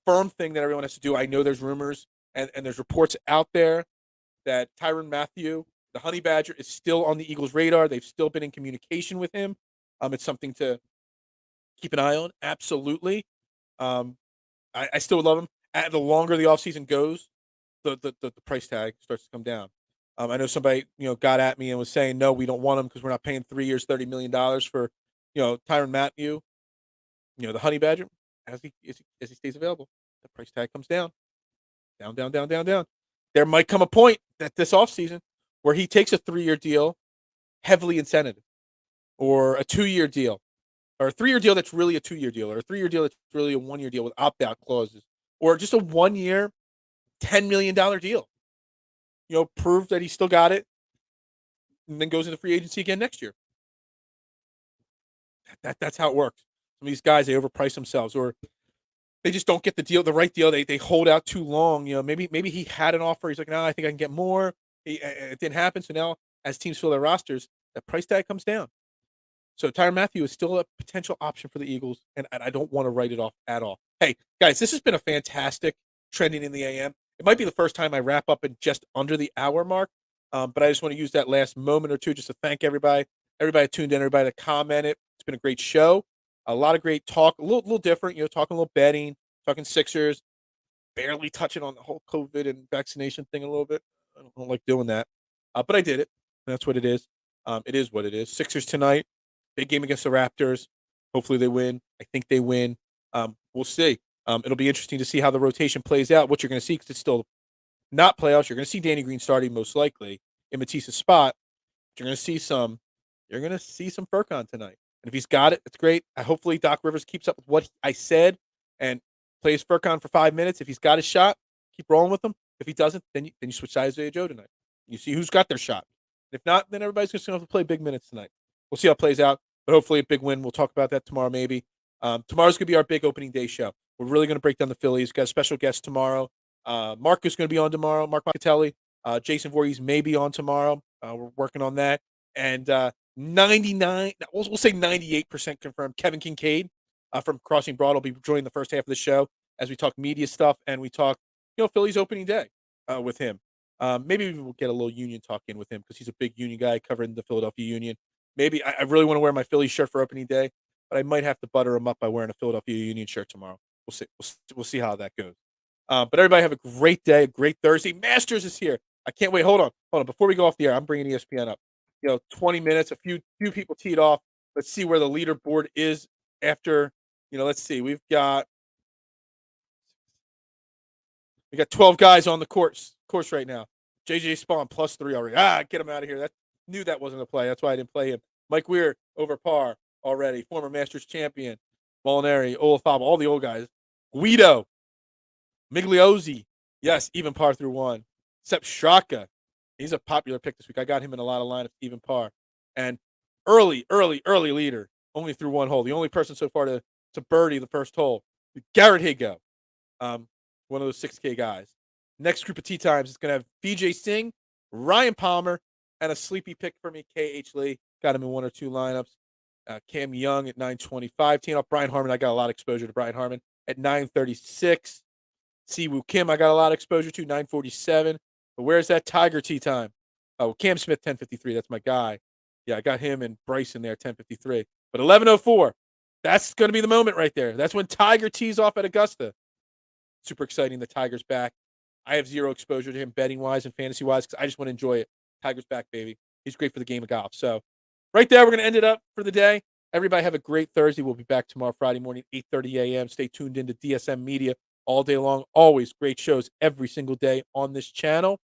firm thing that everyone has to do. I know there's rumors and there's reports out there that Tyrann Mathieu, the Honey Badger, is still on the Eagles' radar. They've still been in communication with him. It's something to keep an eye on. Absolutely. I still love him. The longer the offseason goes, the price tag starts to come down. I know somebody got at me and was saying, no, we don't want him because we're not paying 3 years, $30 million for Tyrann Mathieu, the Honey Badger. As he stays available, the price tag comes down. Down. There might come a point that this offseason where he takes a 3-year deal, heavily incented, or a 2-year deal, or a 3-year deal that's really a 2-year deal, or a 3-year deal that's really a 1-year deal with opt-out clauses, or just a 1-year, $10 million deal. Prove that he still got it, and then goes into free agency again next year. That's how it works. Some of these guys, they overprice themselves, or they just don't get the right deal. They hold out too long. Maybe he had an offer. He's like, no, I think I can get more. It didn't happen. So now, as teams fill their rosters, that price tag comes down. So Tyrann Mathieu is still a potential option for the Eagles, and I don't want to write it off at all. Hey, guys, this has been a fantastic Trending in the AM. It might be the first time I wrap up in just under the hour mark, but I just want to use that last moment or two just to thank everybody that tuned in, everybody that commented. It's been a great show. A lot of great talk, a little different, talking a little betting, talking Sixers, barely touching on the whole COVID and vaccination thing a little bit. I don't like doing that, but I did it. That's what it is. It is what it is. Sixers tonight, big game against the Raptors. Hopefully they win. I think they win. We'll see. It'll be interesting to see how the rotation plays out, what you're going to see, because it's still not playoffs. You're going to see Danny Green starting most likely in Matisse's spot. You're going to see some Furkan tonight. And if he's got it, it's great. Hopefully Doc Rivers keeps up with what I said and plays Furkan for 5 minutes. If he's got his shot, keep rolling with him. If he doesn't, then you switch to Isaiah Joe tonight. You see who's got their shot. If not, then everybody's just going to have to play big minutes tonight. We'll see how it plays out, but hopefully a big win. We'll talk about that tomorrow maybe. Tomorrow's going to be our big opening day show. We're really going to break down the Phillies. Got a special guest tomorrow. Mark is going to be on tomorrow. Mark Macatelli. Jason Voorhees may be on tomorrow. We're working on that. And 99, we'll say 98% confirmed. Kevin Kincaid from Crossing Broad will be joining the first half of the show as we talk media stuff and we talk, Phillies opening day with him. Maybe we'll get a little Union talk in with him because he's a big Union guy covering the Philadelphia Union. Maybe I really want to wear my Phillies shirt for opening day, but I might have to butter him up by wearing a Philadelphia Union shirt tomorrow. We'll see. We'll see how that goes. But everybody have a great day, a great Thursday. Masters is here. I can't wait. Hold on. Before we go off the air, I'm bringing ESPN up. 20 minutes. A few people teed off. Let's see where the leaderboard is after. Let's see. We've got 12 guys on the course right now. JJ Spawn +3 already. Get him out of here. Knew that wasn't a play. That's why I didn't play him. Mike Weir over par already. Former Masters champion. Molinari, Olafaba, all the old guys. Guido, Migliozzi, yes, even par through one. Sepp Straka, he's a popular pick this week. I got him in a lot of lineups, even par. And early leader, only through one hole. The only person so far to birdie the first hole. Garrett Higo, one of those 6K guys. Next group of tee times is going to have BJ Singh, Ryan Palmer, and a sleepy pick for me, KH Lee. Got him in one or two lineups. Cam Young at 925. Teeing off Brian Harmon. I got a lot of exposure to Brian Harmon at 936. Siwoo Kim, I got a lot of exposure to 947. But where's that Tiger tee time? Oh, Cam Smith, 1053. That's my guy. Yeah, I got him and Bryson there, 1053. But 1104, that's going to be the moment right there. That's when Tiger tees off at Augusta. Super exciting. The Tiger's back. I have zero exposure to him betting-wise and fantasy-wise because I just want to enjoy it. Tiger's back, baby. He's great for the game of golf. So right there, we're going to end it up for the day. Everybody have a great Thursday. We'll be back tomorrow, Friday morning, 8:30 a.m. Stay tuned into DSM Media all day long. Always great shows every single day on this channel.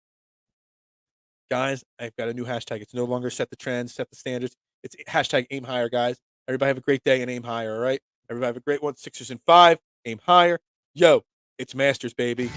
Guys, I've got a new hashtag. It's no longer set the trends, set the standards. It's hashtag aim higher, guys. Everybody have a great day and aim higher, all right? Everybody have a great one. Sixers in 5, aim higher. Yo, it's Masters, baby.